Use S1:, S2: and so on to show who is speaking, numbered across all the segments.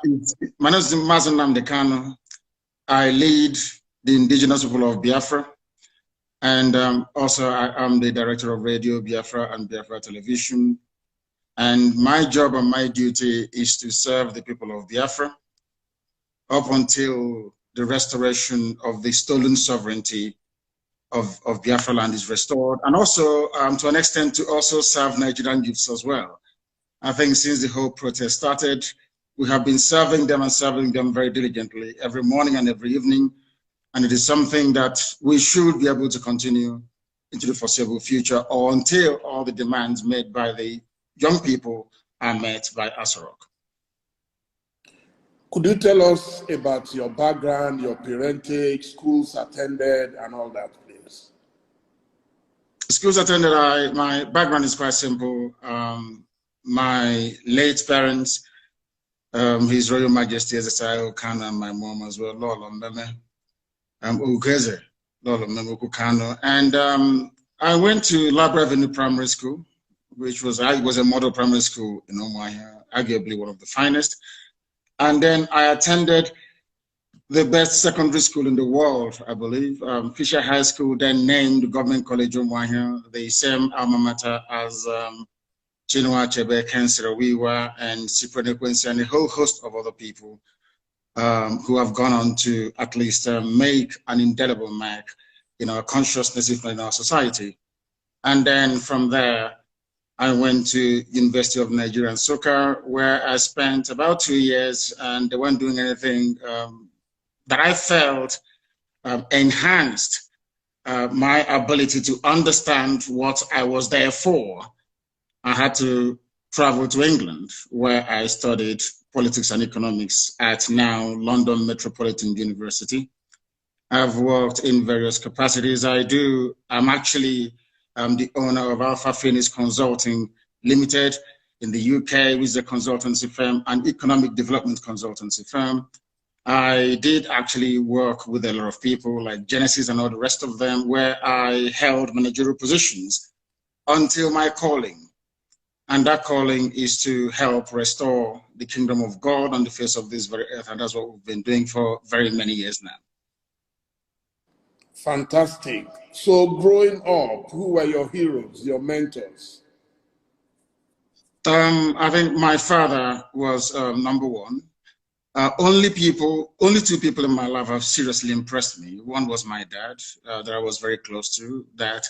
S1: My name is Mazi Nnamdi Kanu. I lead the indigenous people of Biafra, and also I am the director of Radio Biafra and Biafra Television. And my job and my duty is to serve the people of Biafra up until the restoration of the stolen sovereignty of Biafra land is restored, and also to an extent to also serve Nigerian youths as well. I think since the whole protest started, we have been serving them very diligently every morning and every evening. And it is something that we should be able to continue into the foreseeable future, or until all the demands made by the young people are met by ASROC.
S2: Could you tell us about your background, your parentage, schools attended, and all that, please?
S1: Schools attended, my background is quite simple. My late parents, His Royal Majesty Ezekiel Kanu, and my mom as well, Lolo Mbeme, and I went to Labra Avenue Primary School, which was a model primary school in Umuahia, arguably one of the finest. And then I attended the best secondary school in the world, I believe, Fisher High School, then named Government College Umuahia, the same alma mater as Chinua Achebe, Kensira Wiwa, and Cyprian Quincy, and a whole host of other people who have gone on to at least make an indelible mark in our consciousness, if not in our society. And then from there, I went to University of Nigeria, Nsukka, where I spent about 2 years, and they weren't doing anything that I felt enhanced my ability to understand what I was there for. I had to travel to England, where I studied politics and economics at now London Metropolitan University. I've worked in various capacities. I'm actually the owner of Alpha Phoenix Consulting Limited in the UK, which is a consultancy firm, an economic development consultancy firm. I did actually work with a lot of people like Genesis and all the rest of them, where I held managerial positions until my calling. And that calling is to help restore the kingdom of God on the face of this very earth. And that's what we've been doing for very many years now.
S2: Fantastic. So growing up, who were your heroes, your mentors?
S1: I think my father was number one. Only two people in my life have seriously impressed me. One was my dad, that I was very close to, that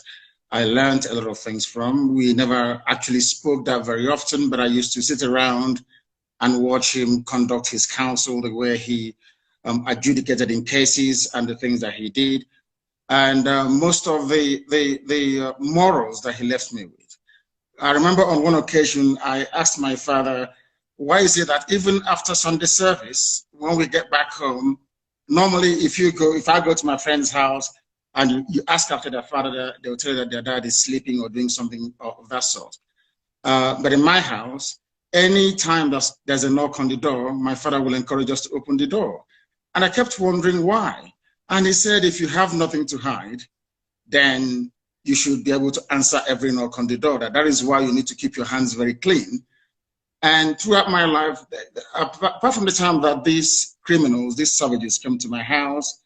S1: I learned a lot of things from. We never actually spoke that very often, but I used to sit around and watch him conduct his counsel, the way he adjudicated in cases and the things that he did. And most of the morals that he left me with. I remember on one occasion, I asked my father, why is it that even after Sunday service, when we get back home, normally if I go to my friend's house and you ask after their father, they'll tell you that their dad is sleeping or doing something of that sort. But in my house, any time there's a knock on the door, my father will encourage us to open the door. And I kept wondering why. And he said, if you have nothing to hide, then you should be able to answer every knock on the door. That is why you need to keep your hands very clean. And throughout my life, apart from the time that these criminals, these savages came to my house,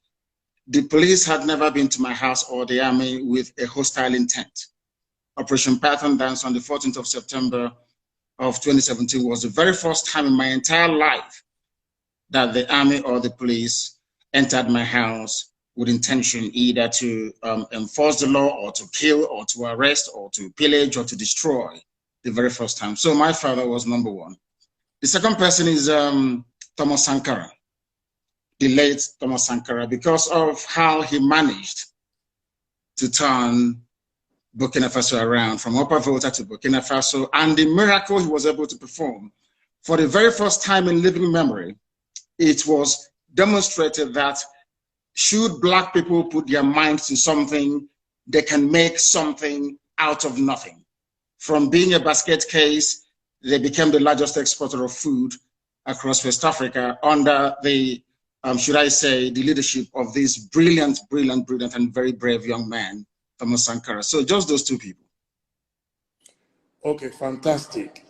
S1: the police had never been to my house or the army with a hostile intent. Operation Python Dance on the 14th of September of 2017 was the very first time in my entire life that the army or the police entered my house with intention either to enforce the law or to kill or to arrest or to pillage or to destroy, the very first time. So my father was number one. The second person is Thomas Sankara, the late Thomas Sankara, because of how he managed to turn Burkina Faso around from Upper Volta to Burkina Faso, and the miracle he was able to perform. For the very first time in living memory, it was demonstrated that should Black people put their minds to something, they can make something out of nothing. From being a basket case, they became the largest exporter of food across West Africa under the, should I say, the leadership of this brilliant, and very brave young man, Thomas Sankara. So just those two people.
S2: Okay, fantastic.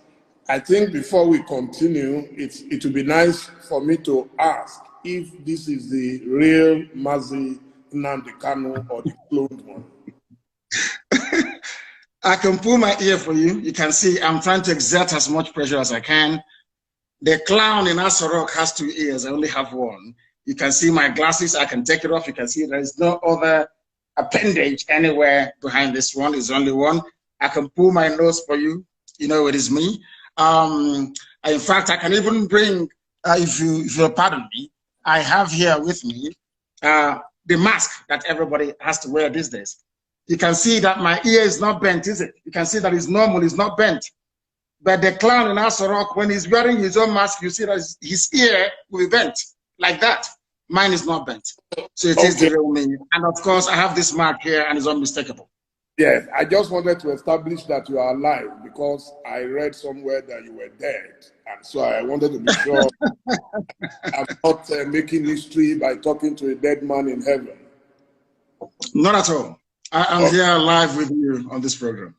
S2: I think before we continue, it would be nice for me to ask if this is the real Mazi Nnamdi Kanu or the cloned one.
S1: I can pull my ear for you. You can see I'm trying to exert as much pressure as I can. The clown in Asorok has 2 ears. I only have 1. You can see my glasses. I can take it off. You can see there is no other appendage anywhere behind this one. It's only one. I can pull my nose for you. You know it is me. In fact, I can even bring, if you'll pardon me, I have here with me the mask that everybody has to wear these days. You can see that my ear is not bent, is it? You can see that it's normal, it's not bent. But the clown in Asorok, when he's wearing his own mask, you see that his ear will be bent like that. Mine is not bent. So it is the real me. And of course, I have this mark here and it's unmistakable.
S2: Yes, I just wanted to establish that you are alive because I read somewhere that you were dead. And so I wanted to be sure I'm not making history by talking to a dead man in heaven.
S1: Not at all. I'm here live with you on this program.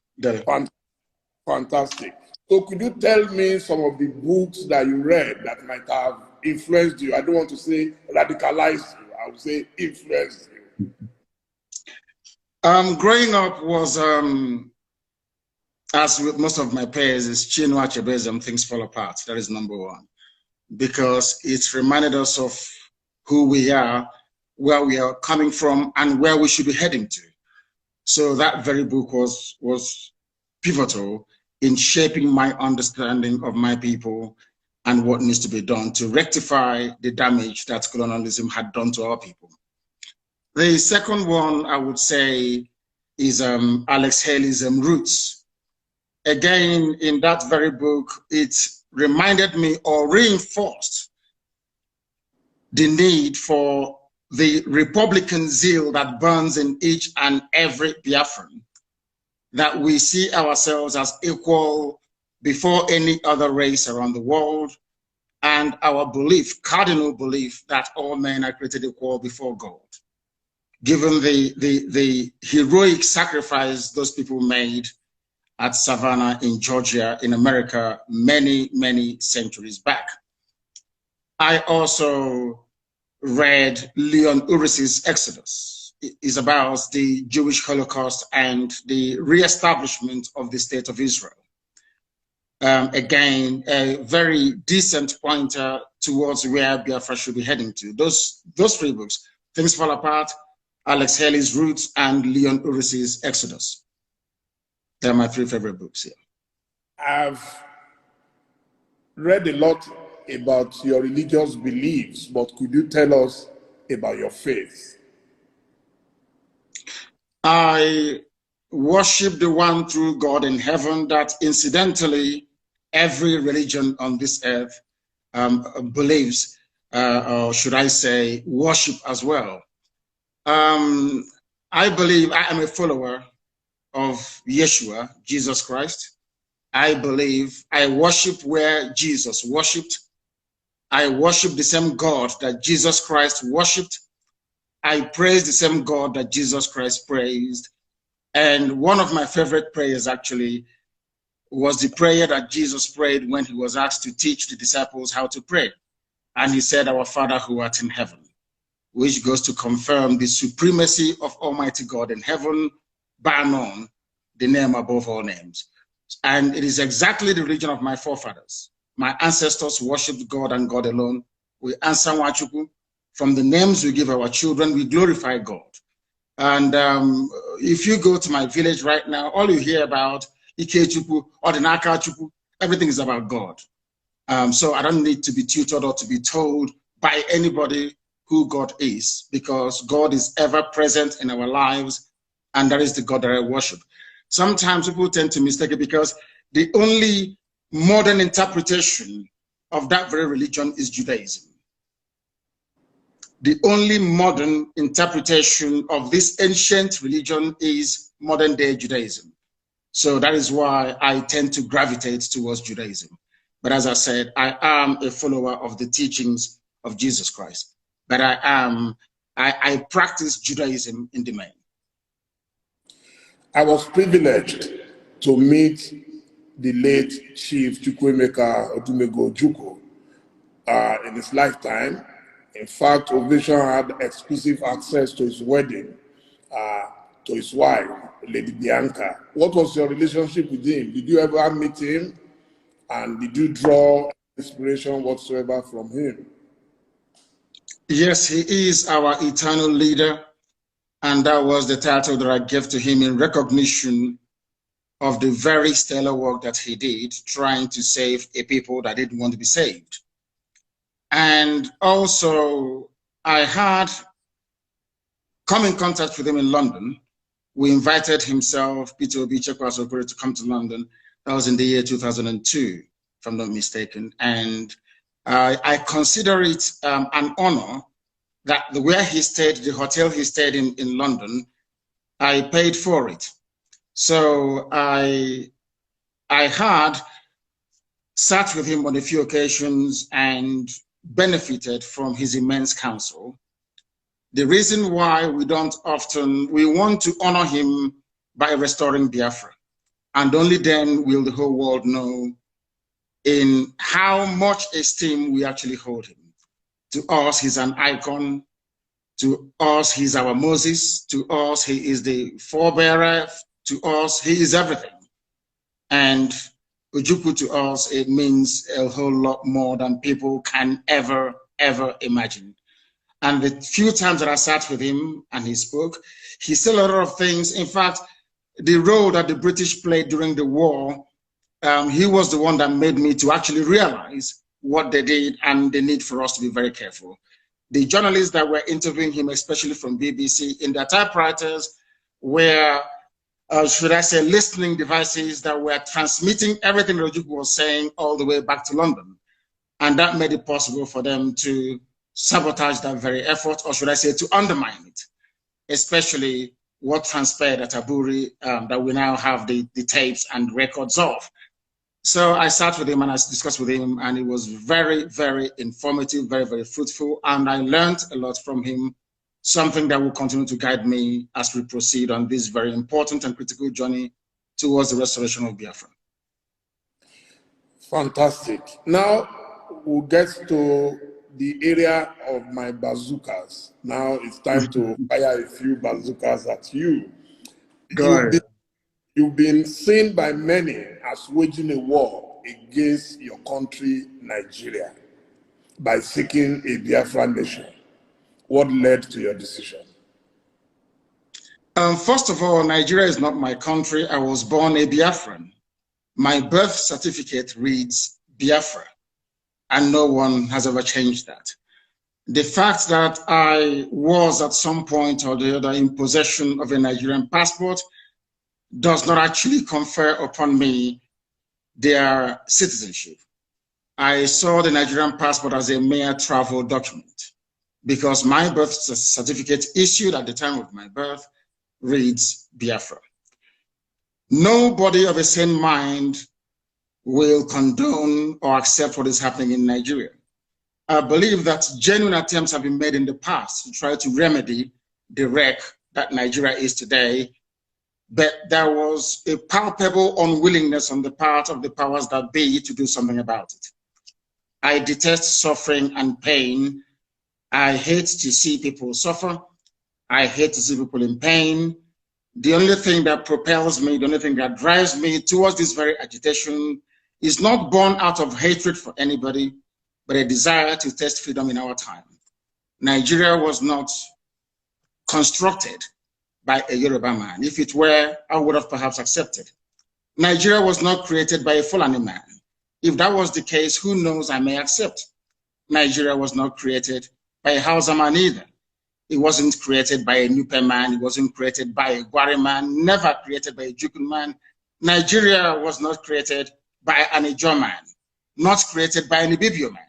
S2: Fantastic. So could you tell me some of the books that you read that might have influenced you? I don't want to say radicalized you. I would say influenced you.
S1: Growing up was, as with most of my peers, is Chinua Achebe's Things Fall Apart. That is number 1. Because it's reminded us of who we are, where we are coming from, and where we should be heading to. So that very book was pivotal in shaping my understanding of my people and what needs to be done to rectify the damage that colonialism had done to our people. The second one, I would say, is Alex Haley's Roots. Again, in that very book, it reminded me or reinforced the need for the Republican zeal that burns in each and every Biafran, that we see ourselves as equal before any other race around the world, and our belief, cardinal belief, that all men are created equal before God. Given the heroic sacrifice those people made at Savannah in Georgia, in America, many, many centuries back. I also read Leon Uris's Exodus. It is about the Jewish Holocaust and the reestablishment of the State of Israel. Again, a very decent pointer towards where Biafra should be heading to. Those 3 books, Things Fall Apart, Alex Haley's Roots, and Leon Uris's Exodus. They're my 3 favorite books here.
S2: I've read a lot about your religious beliefs, but could you tell us about your faith?
S1: I worship the one true God in heaven that incidentally every religion on this earth believes, or should I say, worship as well. I believe I am a follower of Yeshua, Jesus Christ. I believe I worship where Jesus worshipped. I worship the same God that Jesus Christ worshipped. I praise the same God that Jesus Christ praised. And one of my favorite prayers actually was the prayer that Jesus prayed when he was asked to teach the disciples how to pray. And he said, "Our Father who art in heaven," which goes to confirm the supremacy of Almighty God in heaven, bar none, the name above all names. And it is exactly the religion of my forefathers. My ancestors worshipped God and God alone. We answer Wachuku. From the names we give our children, we glorify God. And if you go to my village right now, all you hear about Ikechuku or the Nakachuku, everything is about God. So I don't need to be tutored or to be told by anybody who God is, because God is ever present in our lives, and that is the God that I worship. Sometimes people tend to mistake it because the only modern interpretation of that very religion is Judaism. The only modern interpretation of this ancient religion is modern day Judaism. So that is why I tend to gravitate towards Judaism. But as I said, I am a follower of the teachings of Jesus Christ. But I practice Judaism in the main.
S2: I was privileged to meet the late Chief Chukwuemeka Odumego Ojukwu in his lifetime. In fact, Ovation had exclusive access to his wedding, to his wife, Lady Bianca. What was your relationship with him? Did you ever meet him? And did you draw inspiration whatsoever from him?
S1: Yes, he is our eternal leader. And that was the title that I gave to him in recognition of the very stellar work that he did, trying to save a people that didn't want to be saved. And also, I had come in contact with him in London. We invited himself, Peter Obi, Chekwas Okoro, to come to London. That was in the year 2002, if I'm not mistaken. And I consider it an honor that where he stayed, the hotel he stayed in London, I paid for it. So I had sat with him on a few occasions and benefited from his immense counsel. The reason why we want to honor him by restoring Biafra. And only then will the whole world know in how much esteem we actually hold him. To us, he's an icon. To us, he's our Moses. To us, he is the forebearer. To us, he is everything. And Ojukwu to us, it means a whole lot more than people can ever imagine. And the few times that I sat with him and he spoke, he said a lot of things. In fact, the role that the British played during the war, he was the one that made me to actually realize what they did and the need for us to be very careful. The journalists that were interviewing him, especially from BBC, in their typewriters were, should I say, listening devices that were transmitting everything Ojukwu was saying all the way back to London. And that made it possible for them to sabotage that very effort, or should I say, to undermine it, especially what transpired at Aburi, that we now have the tapes and records of. So I sat with him and I discussed with him, and it was very informative, very fruitful. And I learned a lot from him, something that will continue to guide me as we proceed on this very important and critical journey towards the restoration of Biafra.
S2: Fantastic. Now we'll get to the area of my bazookas. Now it's time to fire a few bazookas at you.
S1: Go ahead.
S2: You've been seen by many as waging a war against your country, Nigeria, by seeking a Biafra nation. What led to your decision?
S1: First of all, Nigeria is not my country. I was born a Biafran. My birth certificate reads Biafra, and no one has ever changed that. The fact that I was at some point or the other in possession of a Nigerian passport does not actually confer upon me their citizenship. I saw the Nigerian passport as a mere travel document because my birth certificate issued at the time of my birth reads Biafra. Nobody of a sane mind will condone or accept what is happening in Nigeria. I believe that genuine attempts have been made in the past to try to remedy the wreck that Nigeria is today, but there was a palpable unwillingness on the part of the powers that be to do something about it. I detest suffering and pain. I hate to see people suffer. I hate to see people in pain. The only thing that propels me, the only thing that drives me towards this very agitation is not born out of hatred for anybody, but a desire to test freedom in our time. Nigeria was not constructed by a Yoruba man. If it were, I would have perhaps accepted. Nigeria was not created by a Fulani man. If that was the case, who knows, I may accept. Nigeria was not created by a Hausa man either. It wasn't created by a Nupe man. It wasn't created by a Gwari man, never created by a Jukun man. Nigeria was not created by an Ijaw man, not created by an Ibibio man.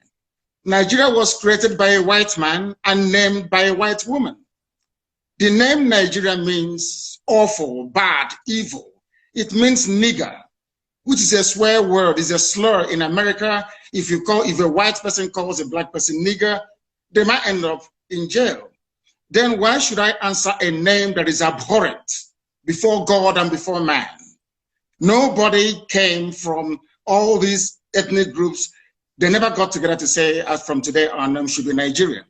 S1: Nigeria was created by a white man and named by a white woman. The name Nigeria means awful, bad, evil. It means nigger, which is a swear word, is a slur in America. If a white person calls a black person nigger, they might end up in jail. Then why should I answer a name that is abhorrent before God and before man? Nobody came from all these ethnic groups. They never got together to say, as from today our name should be Nigeria.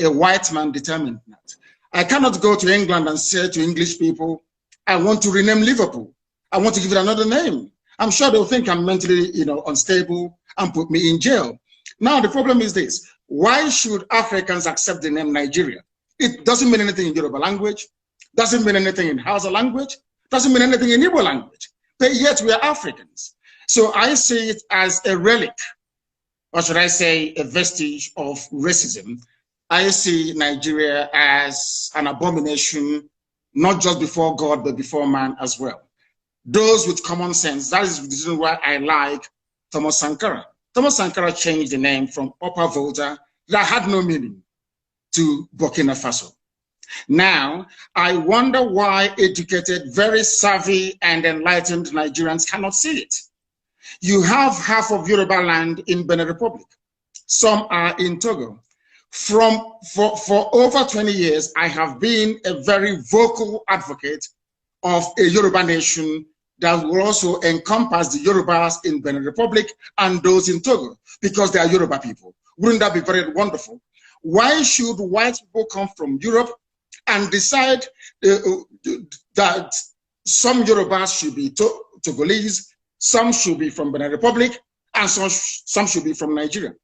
S1: A white man determined that. I cannot go to England and say to English people, I want to rename Liverpool. I want to give it another name. I'm sure they'll think I'm mentally, unstable and put me in jail. Now, the problem is this. Why should Africans accept the name Nigeria? It doesn't mean anything in Yoruba language, doesn't mean anything in Hausa language, doesn't mean anything in Igbo language, but yet we are Africans. So I see it as a relic, or should I say a vestige of racism. I see Nigeria as an abomination, not just before God, but before man as well. Those with common sense, that is the reason why I like Thomas Sankara. Thomas Sankara changed the name from Upper Volta, that had no meaning, to Burkina Faso. Now, I wonder why educated, very savvy and enlightened Nigerians cannot see it. You have half of Yoruba land in Benin Republic. Some are in Togo. For over 20 years, I have been a very vocal advocate of a Yoruba nation that will also encompass the Yorubas in Benin Republic and those in Togo, because they are Yoruba people. Wouldn't that be very wonderful? Why should white people come from Europe and decide that some Yorubas should be Togolese, some should be from Benin Republic, and some should be from Nigeria?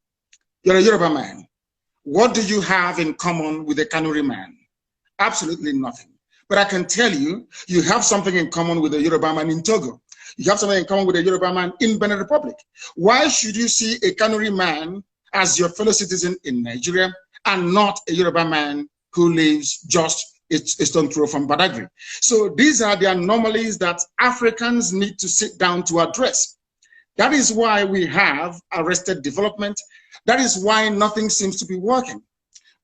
S1: You're a Yoruba man. What do you have in common with a Kanuri man? Absolutely nothing. But I can tell you, you have something in common with a Yoruba man in Togo. You have something in common with a Yoruba man in Benin Republic. Why should you see a Kanuri man as your fellow citizen in Nigeria and not a Yoruba man who lives just a stone throw from Badagry? So these are the anomalies that Africans need to sit down to address. That is why we have arrested development. That is why nothing seems to be working.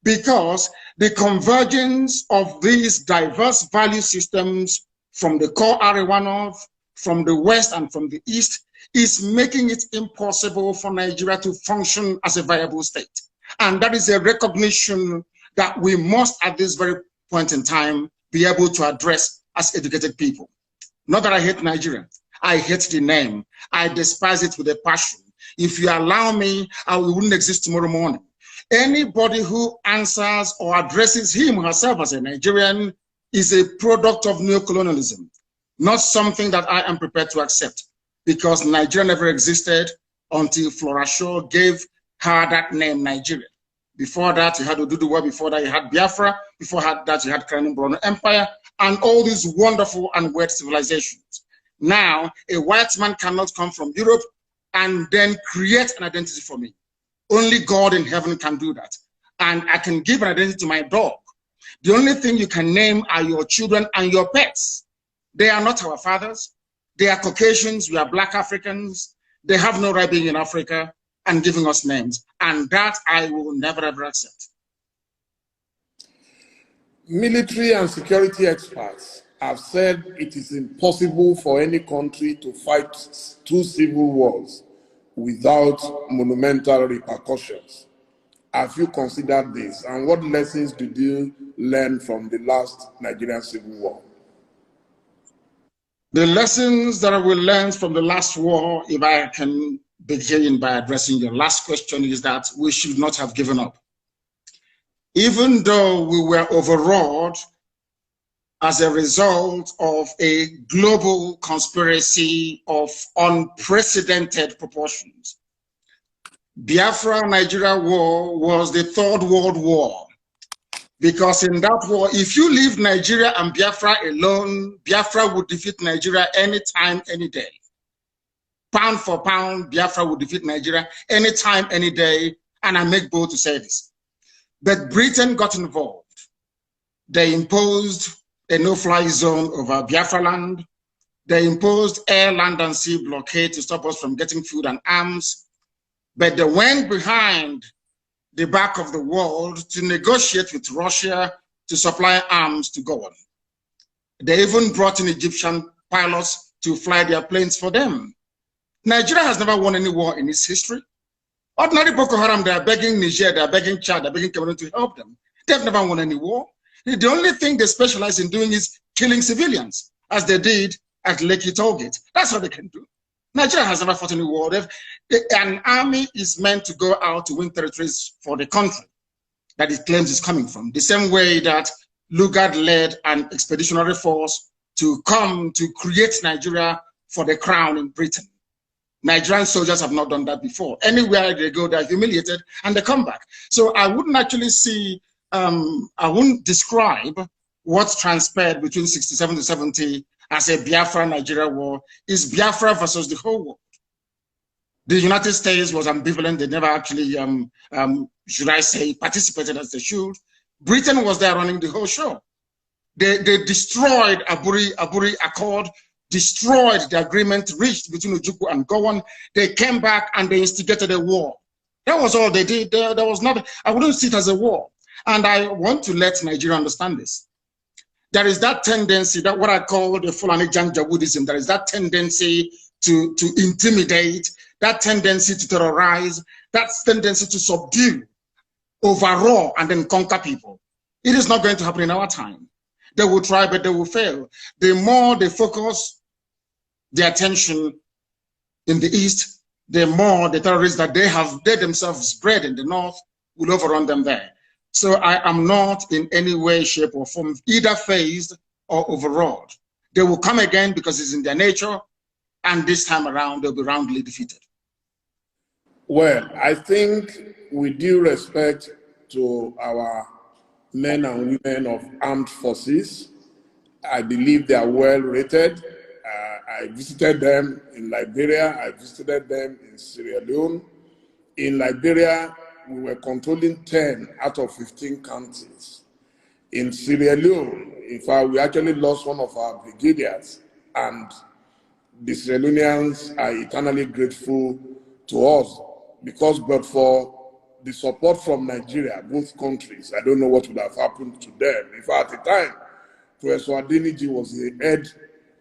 S1: Because the convergence of these diverse value systems from the core Arewa North, from the West and from the East is making it impossible for Nigeria to function as a viable state. And that is a recognition that we must at this very point in time be able to address as educated people. Not that I hate Nigeria. I hate the name. I despise it with a passion. If you allow me, I wouldn't exist tomorrow morning. Anybody who answers or addresses him or herself as a Nigerian is a product of neocolonialism, not something that I am prepared to accept, because Nigeria never existed until Flora Shaw gave her that name, Nigeria. Before that, you had Oduduwa, before that, you had Biafra, before that, you had Crown Brono Empire, and all these wonderful and weird civilizations. Now, a white man cannot come from Europe and then create an identity for me. Only God in heaven can do that. And I can give an identity to my dog. The only thing you can name are your children and your pets. They are not our fathers. They are Caucasians. We are Black Africans. They have no right being in Africa and giving us names. And that I will never, ever accept.
S2: Military and security experts have said it is impossible for any country to fight 2 civil wars without monumental repercussions. Have you considered this? And what lessons did you learn from the last Nigerian Civil War?
S1: The lessons that I will learn from the last war, if I can begin by addressing your last question, is that we should not have given up. Even though we were overawed as a result of a global conspiracy of unprecedented proportions. Biafra-Nigeria war was the Third World War, because in that war, if you leave Nigeria and Biafra alone, Biafra would defeat Nigeria anytime, any day. Pound for pound, Biafra would defeat Nigeria anytime, any day, and I make bold to say this. But Britain got involved. They imposed a no-fly zone over Biafra land. They imposed air, land, and sea blockade to stop us from getting food and arms. But they went behind the back of the world to negotiate with Russia to supply arms to go on. They even brought in Egyptian pilots to fly their planes for them. Nigeria has never won any war in its history. Ordinary Boko Haram, they are begging Niger, they are begging Chad, they are begging Cameroon to help them. They've never won any war. The only thing they specialize in doing is killing civilians, as they did at Lekki Tollgate. That's what they can do. Nigeria has never fought any war. An army is meant to go out to win territories for the country that it claims is coming from. The same way that Lugard led an expeditionary force to come to create Nigeria for the crown in Britain. Nigerian soldiers have not done that before. Anywhere they go, they're humiliated and they come back. So I wouldn't actually see, I wouldn't describe what transpired between 67 to 70 as a Biafra-Nigeria war. Is Biafra versus the whole world. The United States was ambivalent. They never actually, should I say, participated as they should. Britain was there running the whole show. They destroyed Aburi Accord, destroyed the agreement reached between Ojukwu and Gowon. They came back and they instigated a war. That was all they did. There was not, I wouldn't see it as a war. And I want to let Nigeria understand this. There is that tendency, that what I call the Fulani Janjaweedism, there is that tendency to intimidate, that tendency to terrorize, that tendency to subdue, overraw, and then conquer people. It is not going to happen in our time. They will try, but they will fail. The more they focus their attention in the East, the more the terrorists that they themselves bred in the North will overrun them there. So I am not in any way, shape, or form either phased or overawed. They will come again because it's in their nature, and this time around they'll be roundly defeated.
S2: Well, I think with due respect to our men and women of armed forces, I believe they are well rated. I visited them in Liberia. I visited them in Sierra Leone. In Liberia, we were controlling 10 out of 15 counties. In Sierra Leone, in fact, we actually lost one of our brigadiers, and the Sierra Leoneans are eternally grateful to us, because but for the support from Nigeria, both countries, I don't know what would have happened to them. In fact, at the time, Professor Adeniji was the head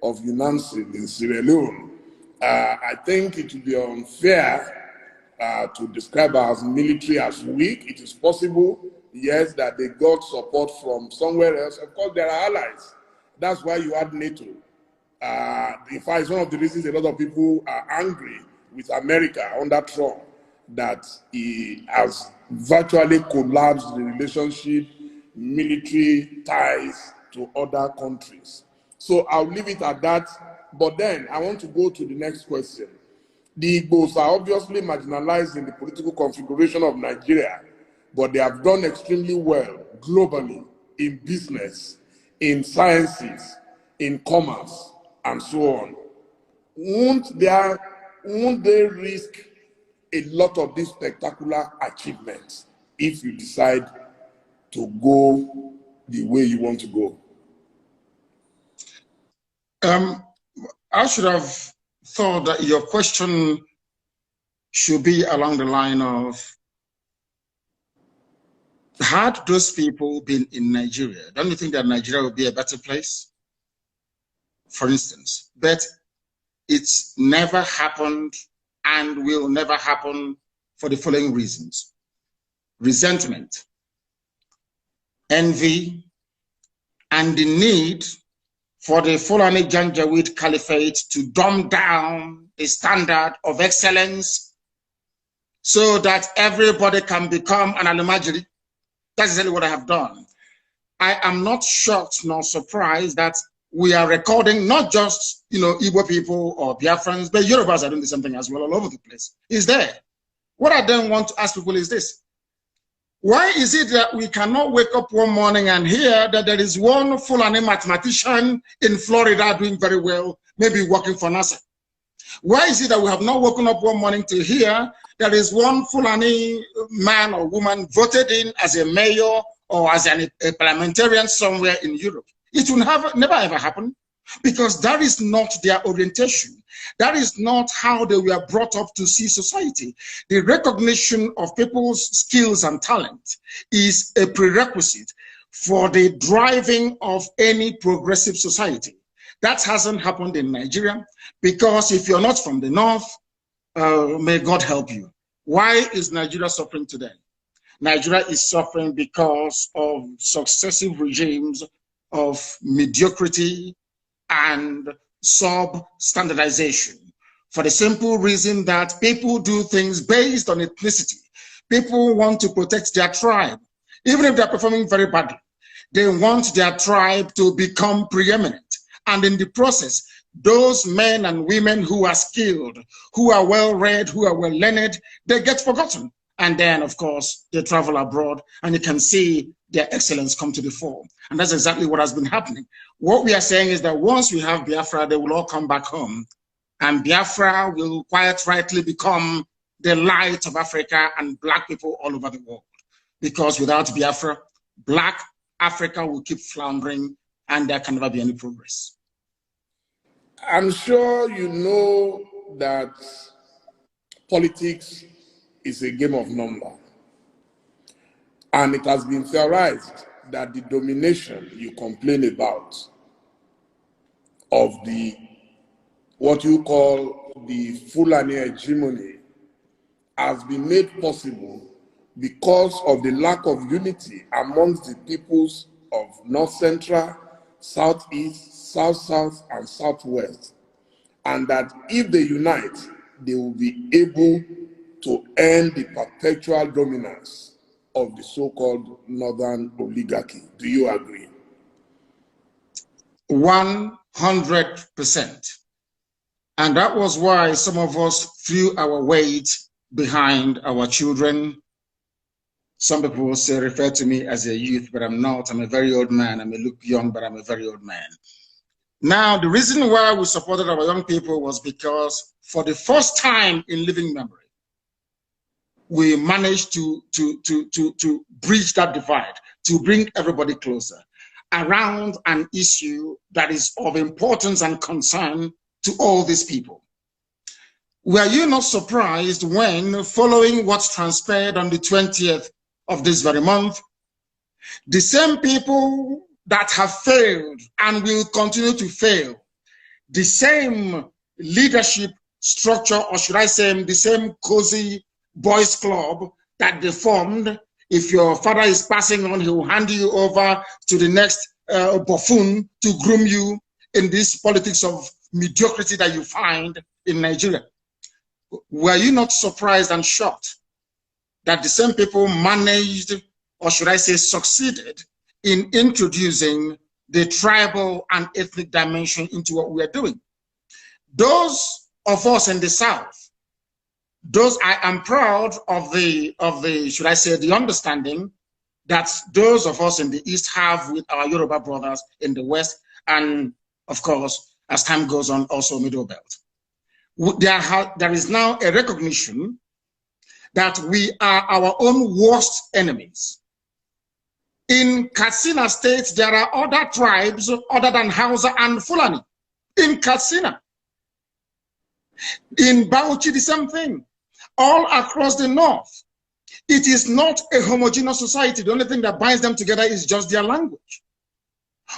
S2: of UNANSIL in Sierra Leone. I think it would be unfair to describe as military as weak. It is possible, yes, that they got support from somewhere else. Of course, there are allies. That's why you had NATO. In fact, it's one of the reasons a lot of people are angry with America under Trump, that he has virtually collapsed the relationship, military ties to other countries. So I'll leave it at that. But then I want to go to the next question. The Igbos are obviously marginalized in the political configuration of Nigeria, but they have done extremely well globally in business, in sciences, in commerce, and so on. Won't they risk a lot of these spectacular achievements if you decide to go the way you want to go?
S1: I should have thought that your question should be along the line of, had those people been in Nigeria, don't you think that Nigeria would be a better place? For instance, but it's never happened and will never happen for the following reasons: resentment, envy, and the need for the Fulani Janjaweed Caliphate to dumb down the standard of excellence so that everybody can become an Alumajiri. That's exactly what I have done. I am not shocked nor surprised that we are recording not just, Igbo people or Biafrans, but Yorubas are doing the same thing as well all over the place. It's there. What I then want to ask people is this: why is it that we cannot wake up one morning and hear that there is one Fulani mathematician in Florida doing very well, maybe working for NASA? Why is it that we have not woken up one morning to hear there is one Fulani man or woman voted in as a mayor or as a parliamentarian somewhere in Europe? It will never ever happen, because that is not their orientation. That is not how they were brought up to see society. The recognition of people's skills and talent is a prerequisite for the driving of any progressive society. That hasn't happened in Nigeria, because if you're not from the North, may God help you. Why is Nigeria suffering today? Nigeria is suffering because of successive regimes of mediocrity and sub-standardization, for the simple reason that people do things based on ethnicity. People want to protect their tribe. Even if they're performing very badly, they want their tribe to become preeminent. And in the process, those men and women who are skilled, who are well-read, who are well-learned, they get forgotten. And then, of course, they travel abroad, and you can see their excellence come to the fore. And that's exactly what has been happening. What we are saying is that once we have Biafra, they will all come back home, and Biafra will quite rightly become the light of Africa and Black people all over the world. Because without Biafra, Black Africa will keep floundering, and there can never be any progress.
S2: I'm sure you know that politics is a game of number. And it has been theorized that the domination you complain about of the, what you call the Fulani hegemony, has been made possible because of the lack of unity amongst the peoples of North Central, Southeast, South-South, and Southwest. And that if they unite, they will be able to end the perpetual dominance of the so-called Northern oligarchy. Do you agree?
S1: 100%. And that was why some of us threw our weight behind our children. Some people will say, refer to me as a youth, but I'm not. I'm a very old man. I may look young, but I'm a very old man. Now, the reason why we supported our young people was because for the first time in living memory, we managed to bridge that divide, to bring everybody closer around an issue that is of importance and concern to all these people. Were you not surprised when, following what transpired on the 20th of this very month, the same people that have failed and will continue to fail, the same leadership structure, or should I say the same cozy boys club that they formed, if your father is passing on, he will hand you over to the next buffoon to groom you in this politics of mediocrity that you find in Nigeria. Were you not surprised and shocked that the same people managed, or should I say succeeded, in introducing the tribal and ethnic dimension into what we are doing? Those of us in the South, I am proud of the, should I say, the understanding that those of us in the East have with our Yoruba brothers in the West, and of course, as time goes on, also Middle Belt. There is now a recognition that we are our own worst enemies. In Katsina State, there are other tribes other than Hausa and Fulani. In Katsina. In Bauchi, the same thing. All across the north. It is not a homogeneous society. The only thing that binds them together is just their language.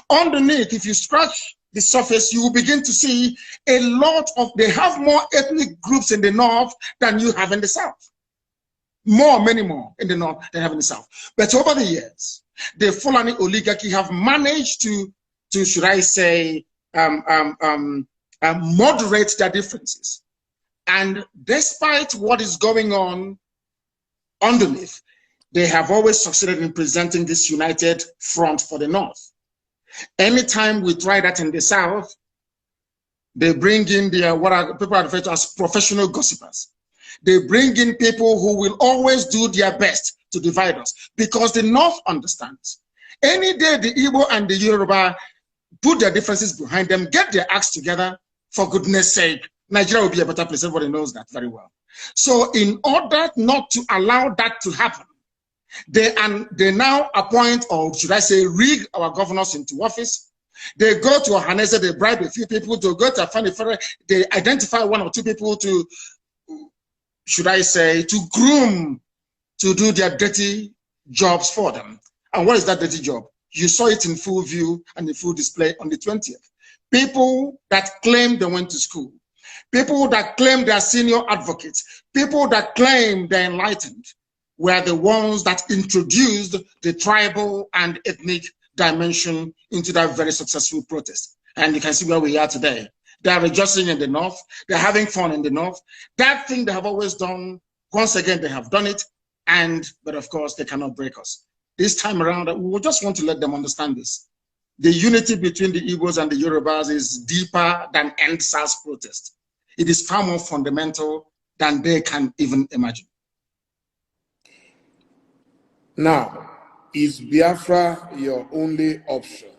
S1: Underneath, if you scratch the surface, you will begin to see a lot of, they have more ethnic groups in the north than you have in the south. Many more in the north than have in the south. But over the years, the Fulani oligarchy have managed to should I say, moderate their differences. And despite what is going on underneath, they have always succeeded in presenting this united front for the north. Anytime we try that in the south, they bring in their, what people are referred to as professional gossipers. They bring in people who will always do their best to divide us, because the north understands. Any day the Igbo and the Yoruba put their differences behind them, get their acts together, for goodness sake, Nigeria will be a better place. Everybody knows that very well. So in order not to allow that to happen, they now appoint, or should I say, rig our governors into office. They go to Ohanese, they bribe a few people to go to Afani Fere, they identify one or two people to, should I say, to groom, to do their dirty jobs for them. And what is that dirty job? You saw it in full view and in full display on the 20th. People that claim they went to school, people that claim they are senior advocates, people that claim they're enlightened, were the ones that introduced the tribal and ethnic dimension into that very successful protest. And you can see where we are today. They are rejoicing in the north. They're having fun in the north. That thing they have always done, once again, they have done it. But of course, they cannot break us. This time around, we just want to let them understand this. The unity between the Igbos and the Yorubas is deeper than End SARS protest. It is far more fundamental than they can even imagine.
S2: Now, is Biafra your only option,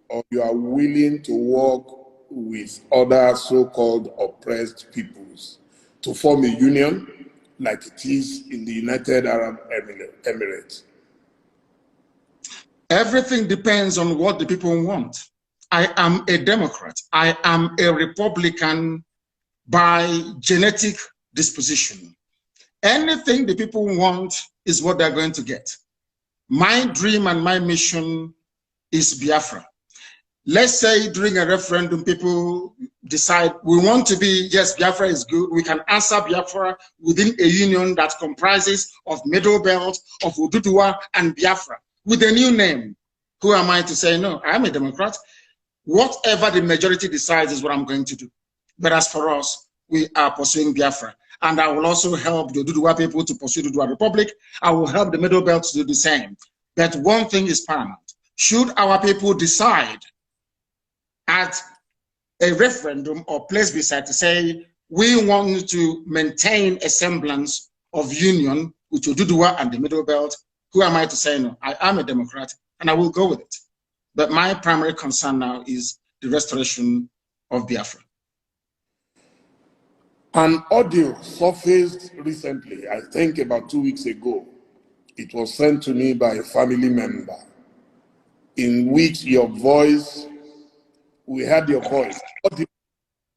S2: or you are willing to work with other so-called oppressed peoples to form a union like it is in the United Arab Emirates?
S1: Everything depends on what the people want. I am a Democrat. I am a Republican by genetic disposition. Anything the people want is what they're going to get. My dream and my mission is Biafra. Let's say during a referendum, people decide we want to be, yes, Biafra is good. We can answer Biafra within a union that comprises of Middle Belt, of Oduduwa and Biafra with a new name. Who am I to say no? I'm a Democrat. Whatever the majority decides is what I'm going to do. But as for us, we are pursuing Biafra. And I will also help the Oduduwa people to pursue the Oduduwa Republic. I will help the Middle Belt to do the same. But one thing is paramount. Should our people decide at a referendum or place beside to say, we want to maintain a semblance of union with Oduduwa and the Middle Belt, who am I to say no? I am a Democrat and I will go with it. But my primary concern now is the restoration of Biafra.
S2: An audio surfaced recently, I think about 2 weeks ago. It was sent to me by a family member, in which we heard your voice,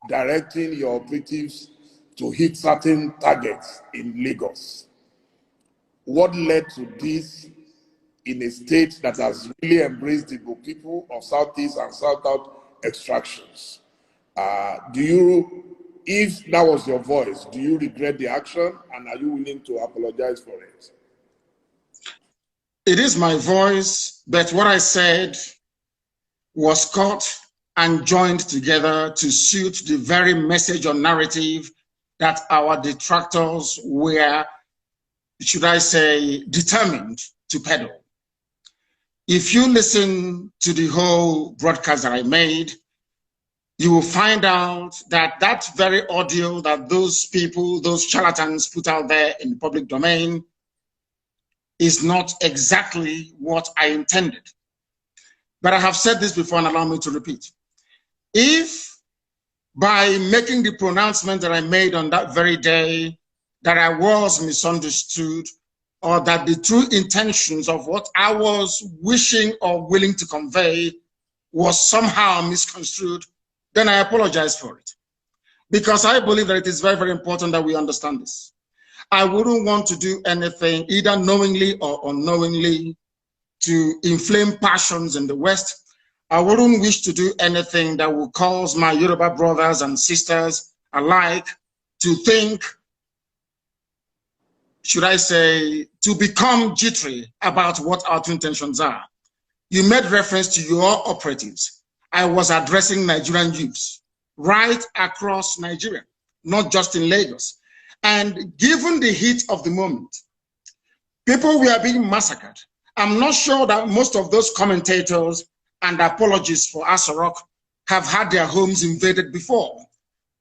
S2: directing your operatives to hit certain targets in Lagos. What led to this in a state that has really embraced the Igbo people of Southeast and South extractions? If that was your voice, do you regret the action, and are you willing to apologize for it?
S1: It is my voice, but what I said was cut and joined together to suit the very message or narrative that our detractors were, should I say, determined to peddle. If you listen to the whole broadcast that I made, you will find out that that very audio that those people, those charlatans put out there in the public domain is not exactly what I intended. But I have said this before and allow me to repeat. If by making the pronouncement that I made on that very day that I was misunderstood, or that the true intentions of what I was wishing or willing to convey was somehow misconstrued, then I apologize for it. Because I believe that it is very, very important that we understand this. I wouldn't want to do anything, either knowingly or unknowingly, to inflame passions in the West. I wouldn't wish to do anything that would cause my Yoruba brothers and sisters alike to think, should I say, to become jittery about what our true intentions are. You made reference to your operatives. I was addressing Nigerian youths right across Nigeria, not just in Lagos. And given the heat of the moment, people were being massacred. I'm not sure that most of those commentators and apologists for Asorok have had their homes invaded before.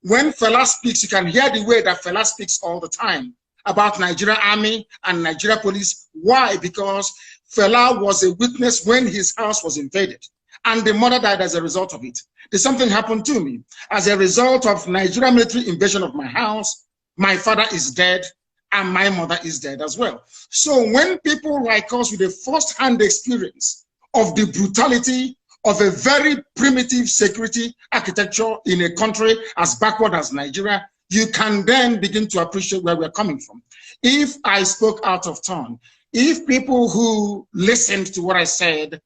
S1: When Fela speaks, you can hear the way that Fela speaks all the time about Nigeria Army and Nigeria Police. Why? Because Fela was a witness when his house was invaded and the mother died as a result of it. There's something happened to me. As a result of Nigeria military invasion of my house, my father is dead and my mother is dead as well. So when people like us with a first-hand experience of the brutality of a very primitive security architecture in a country as backward as Nigeria, you can then begin to appreciate where we're coming from. If I spoke out of turn, if people who listened to what I said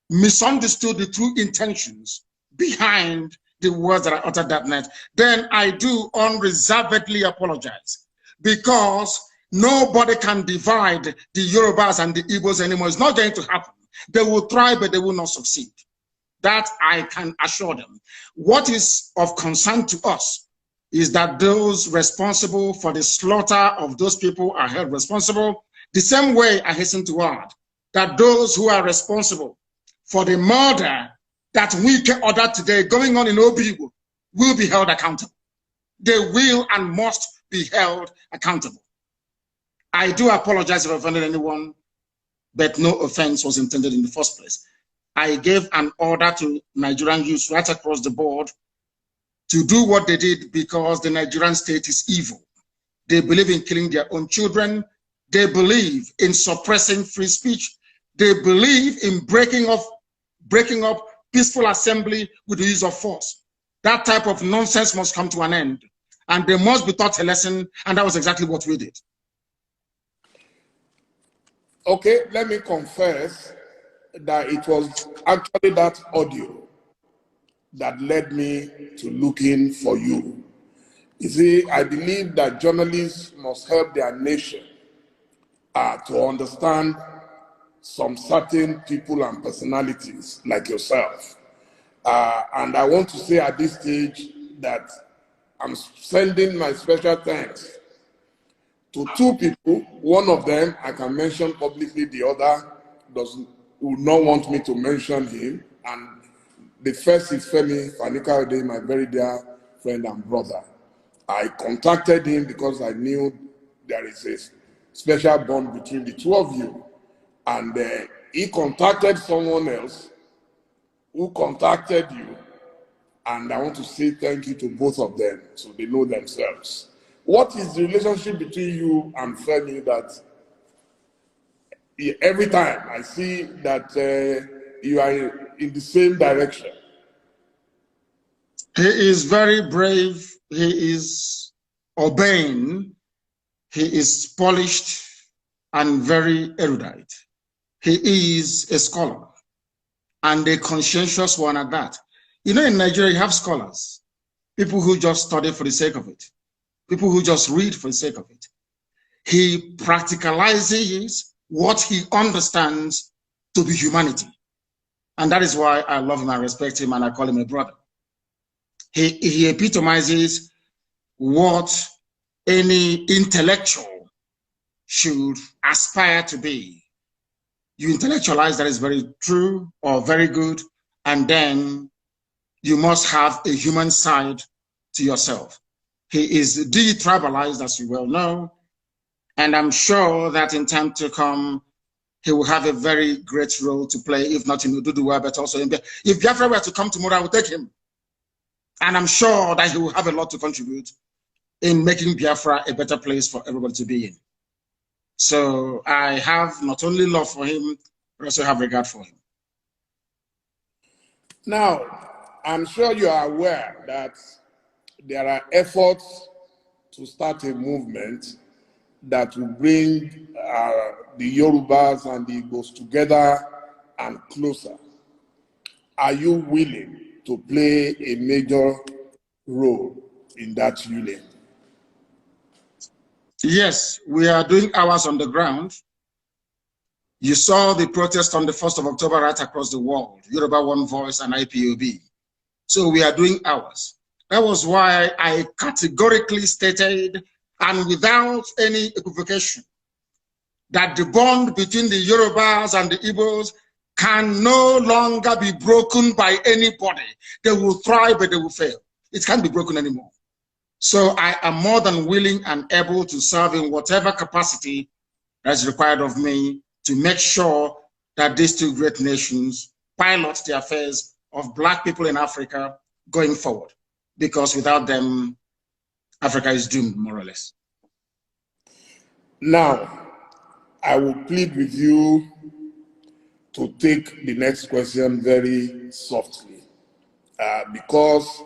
S1: misunderstood the true intentions behind the words that I uttered that night, then I do unreservedly apologize, because nobody can divide the Yorubas and the Igbos anymore. It's not going to happen. They will try, but they will not succeed. That I can assure them. What is of concern to us is that those responsible for the slaughter of those people are held responsible. The same way, I hasten to add, that those who are responsible for the murder that we ordered today going on in Obibo will be held accountable. They will and must be held accountable. I do apologize if I offended anyone, but no offense was intended in the first place. I gave an order to Nigerian youths right across the board to do what they did because the Nigerian state is evil. They believe in killing their own children. They believe in suppressing free speech. They believe in breaking up peaceful assembly with the use of force. That type of nonsense must come to an end. And they must be taught a lesson, and that was exactly what we did.
S2: Okay, let me confess that it was actually that audio that led me to looking for you. You see, I believe that journalists must help their nation to understand some certain people and personalities like yourself. And I want to say at this stage that I'm sending my special thanks to two people. One of them I can mention publicly, the other would not want me to mention him. And the first is Femi Fanikaode, my very dear friend and brother. I contacted him because I knew there is a special bond between the two of you. And he contacted someone else who contacted you. And I want to say thank you to both of them so they know themselves. What is the relationship between you and Femi that every time I see that you are in the same direction?
S1: He is very brave. He is urbane. He is polished and very erudite. He is a scholar and a conscientious one at that. You know, in Nigeria, you have scholars, people who just study for the sake of it, people who just read for the sake of it. He practicalizes what he understands to be humanity. And that is why I love him, I respect him, and I call him a brother. He epitomizes what any intellectual should aspire to be. You intellectualize, that is very true or very good, and then you must have a human side to yourself. He is de-tribalized, as you well know, and I'm sure that in time to come, he will have a very great role to play, if not in Ududuwa, but also in Biafra. If Biafra were to come tomorrow, I would take him. And I'm sure that he will have a lot to contribute in making Biafra a better place for everybody to be in. So I have not only love for him, but also have regard for him.
S2: Now, I'm sure you are aware that there are efforts to start a movement that will bring the Yorubas and the Igbos together and closer. Are you willing to play a major role in that union?
S1: Yes, we are doing ours on the ground. You saw the protest on the 1st of October right across the world, Yoruba One Voice and IPOB. So we are doing ours. That was why I categorically stated, and without any equivocation, that the bond between the Yorubas and the Igbos can no longer be broken by anybody. They will thrive, but they will fail. It can't be broken anymore. So I am more than willing and able to serve in whatever capacity that is required of me to make sure that these two great nations pilot the affairs of Black people in Africa going forward. Because without them, Africa is doomed, more or less.
S2: Now, I will plead with you to take the next question very softly. Because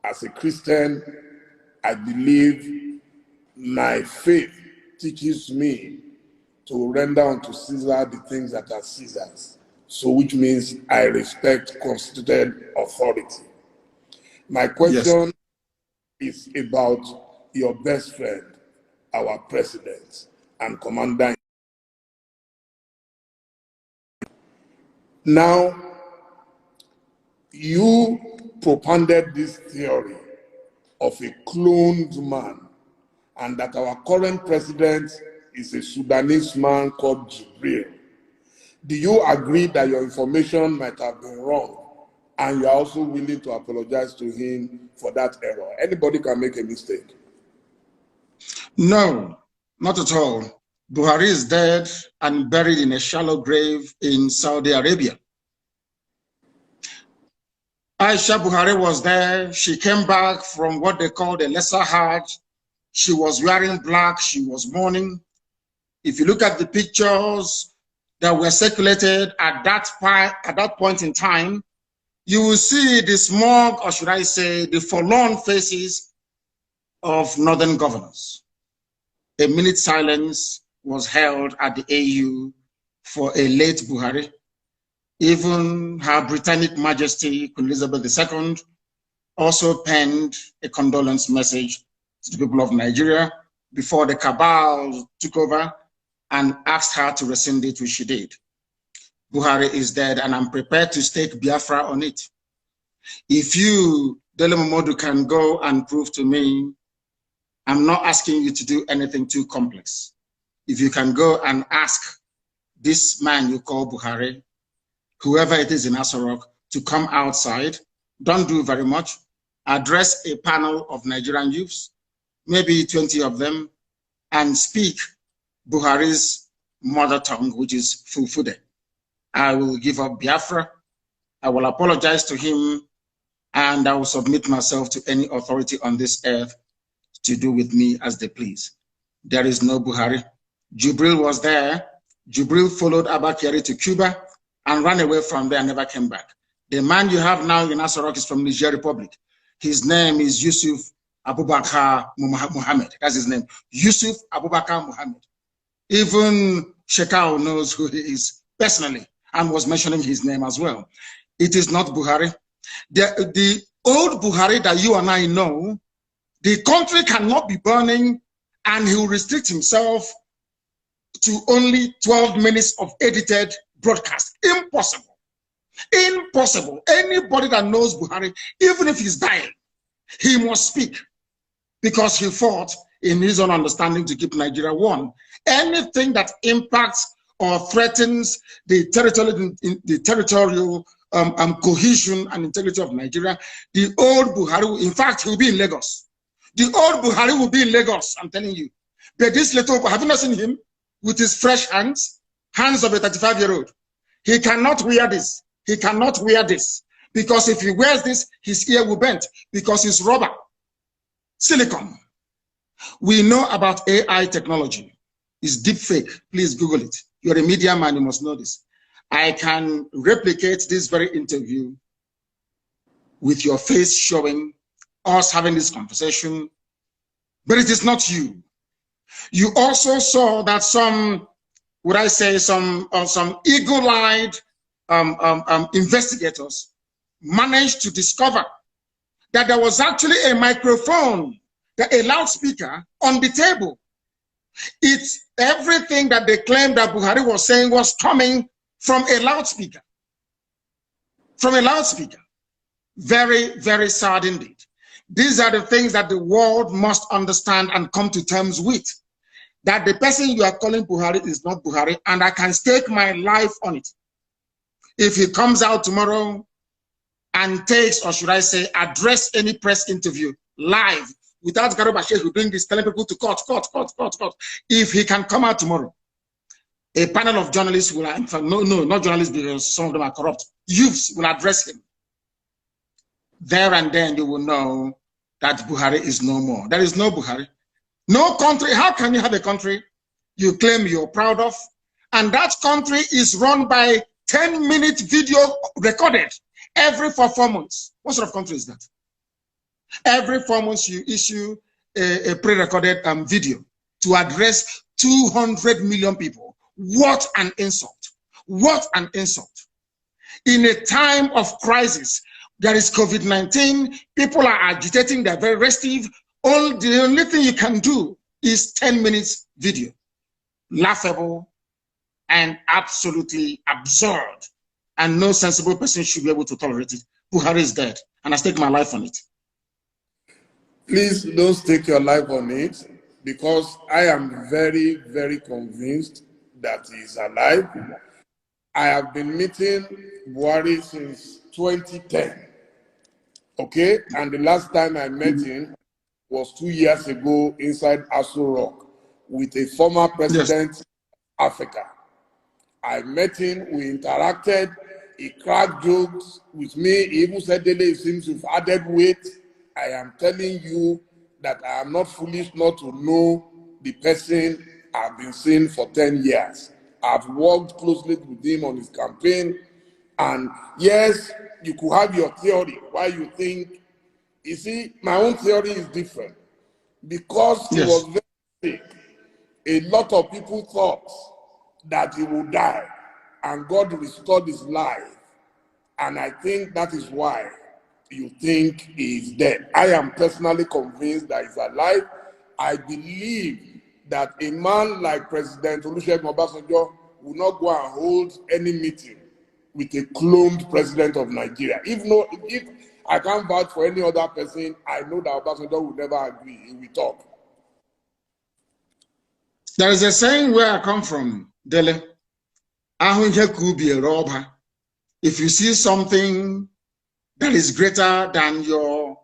S2: as a Christian, I believe my faith teaches me to render unto Caesar the things that are Caesar's. So which means I respect constituted authority. My question is about your best friend, our president and commander. Now, You propounded this theory of a cloned man, and that our current president is a Sudanese man called Jibril. Do you agree that your information might have been wrong, and you are also willing to apologize to him for that error? Anybody can make a mistake.
S1: No, not at all. Buhari is dead and buried in a shallow grave in Saudi Arabia. Aisha Buhari was there. She came back from what they called a lesser Hajj. She was wearing black. She was mourning. If you look at the pictures that were circulated at that point in time, you will see the smug, or should I say, the forlorn faces of northern governors. A minute silence was held at the AU for a late Buhari. Even Her Britannic Majesty, Queen Elizabeth II, also penned a condolence message to the people of Nigeria before the cabal took over and asked her to rescind it, which she did. Buhari is dead, and I'm prepared to stake Biafra on it. If you, Dele Momodu, can go and prove to me, I'm not asking you to do anything too complex. If you can go and ask this man you call Buhari, whoever it is in Asarok, to come outside, don't do very much, address a panel of Nigerian youths, maybe 20 of them, and speak Buhari's mother tongue, which is Fulfude. I will give up Biafra, I will apologize to him, and I will submit myself to any authority on this earth to do with me as they please. There is no Buhari. Jibril was there. Jibril followed Abba Kyari to Cuba and ran away from there and never came back. The man you have now in Asarok is from Niger Republic. His name is Yusuf Abubakar Muhammad. That's his name. Yusuf Abubakar Muhammad. Even Shekau knows who he is personally and was mentioning his name as well. It is not Buhari. The old Buhari that you and I know, the country cannot be burning and he will restrict himself to only 12 minutes of edited broadcast. Impossible. Impossible. Anybody that knows Buhari, even if he's dying, he must speak because he fought in his own understanding to keep Nigeria one. Anything that impacts or threatens the territorial cohesion and integrity of Nigeria, the old Buhari, in fact, he will be in Lagos. The old Buhari will be in Lagos, I'm telling you. But this little, have you not seen him with his fresh hands of a 35-year-old? He cannot wear this. He cannot wear this. Because if he wears this, his ear will bend because it's rubber, silicone. We know about AI technology. It's deep fake. Please Google it. You're a media man, you must know this. I can replicate this very interview with your face showing us having this conversation, but it is not you. You also saw that some, would I say, some eagle-eyed investigators managed to discover that there was actually a microphone, a loudspeaker on the table. It's everything that they claimed that Buhari was saying was coming from a loudspeaker. From a loudspeaker. Very, very sad indeed. These are the things that the world must understand and come to terms with. That the person you are calling Buhari is not Buhari, and I can stake my life on it. If he comes out tomorrow and takes, or should I say, address any press interview live without Garuba Sheikh who bring this, telling people to cut. If he can come out tomorrow, a panel of journalists will, in fact, no, not journalists because some of them are corrupt, youths will address him. There and then you will know that Buhari is no more. There is no Buhari. No country. How can you have a country you claim you're proud of, and that country is run by 10-minute video recorded every 4 months? What sort of country is that? Every 4 months you issue a pre-recorded video to address 200 million people. What an insult. What an insult. In a time of crisis, there is COVID-19, people are agitating, they're very restive. The only thing you can do is 10 minutes video. Laughable and absolutely absurd. And no sensible person should be able to tolerate it. Buhari is dead, and I stake my life on it.
S2: Please don't stake your life on it, because I am very, very convinced that he is alive. I have been meeting Buhari since 2010. Okay, and the last time I met him was 2 years ago inside Aso Rock with a former president of Africa. I met him, we interacted, he cracked jokes with me, he even said, Dele, it seems you've added weight. I am telling you that I am not foolish not to know the person I've been seeing for 10 years. I've worked closely with him on his campaign, and yes, you could have your theory why you think, you see, my own theory is different. Because he was very sick, a lot of people thought that he would die, and God restored his life. And I think that is why you think he is dead. I am personally convinced that he's alive. I believe that a man like President Olusegun Obasanjo will not go and hold any meeting with a cloned president of Nigeria. If I can't vouch for any other person, I know that Obasanjo will never agree. He will talk.
S1: There is a saying where I come from, Dele. If you see something that is greater than your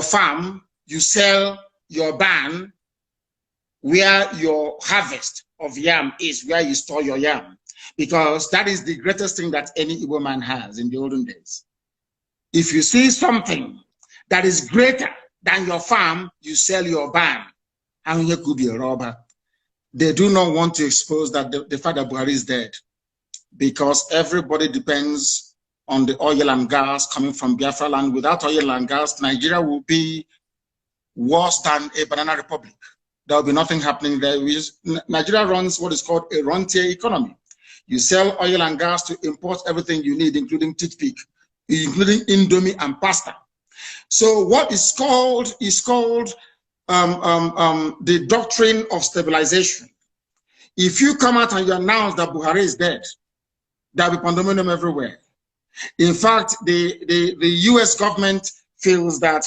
S1: farm, you sell your barn where your harvest of yam is, where you store your yam, because that is the greatest thing that any Igbo man has in the olden days. If you see something that is greater than your farm, you sell your barn. And you could be a robber. They do not want to expose that the fact that Buhari is dead, because everybody depends on the oil and gas coming from Biafra land. Without oil and gas, Nigeria will be worse than a banana republic. There will be nothing happening there. Nigeria runs what is called a rentier economy. You sell oil and gas to import everything you need, including toothpick, including Indomie and pasta. So what is called the doctrine of stabilization. If you come out and you announce that Buhari is dead, there will be pandemonium everywhere. In fact, the US government feels that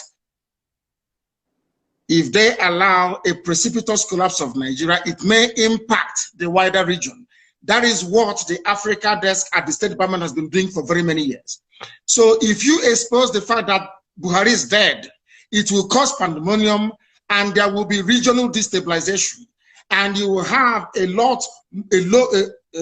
S1: if they allow a precipitous collapse of Nigeria, it may impact the wider region. That is what the Africa desk at the State Department has been doing for very many years. So if you expose the fact that Buhari is dead, it will cause pandemonium, and there will be regional destabilization, and you will have a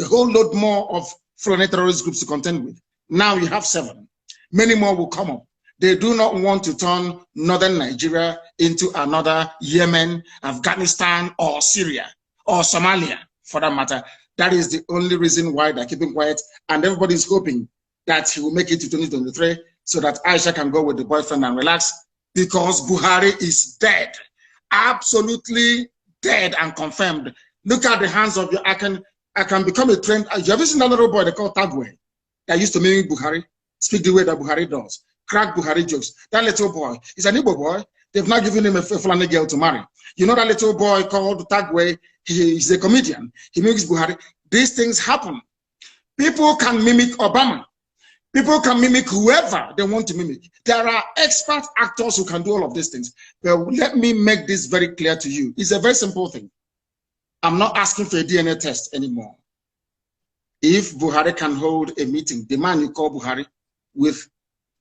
S1: whole lot more of foreign terrorist groups to contend with. Now you have 7. Many more will come up. They do not want to turn northern Nigeria into another Yemen, Afghanistan, or Syria, or Somalia, for that matter. That is the only reason why they're keeping quiet, and everybody is hoping that he will make it to 2023 so that Aisha can go with the boyfriend and relax, because Buhari is dead. Absolutely dead and confirmed. Look at the hands of your, I can become a trend. You ever seen that little boy they call Tagwe that used to mimic Buhari, speak the way that Buhari does, crack Buhari jokes? That little boy is an Igbo boy. They've not given him a Fulani girl to marry. You know that little boy called Tagwe, he's a comedian. He mimics Buhari. These things happen. People can mimic Obama. People can mimic whoever they want to mimic. There are expert actors who can do all of these things. But let me make this very clear to you. It's a very simple thing. I'm not asking for a DNA test anymore. If Buhari can hold a meeting, the man you call Buhari, with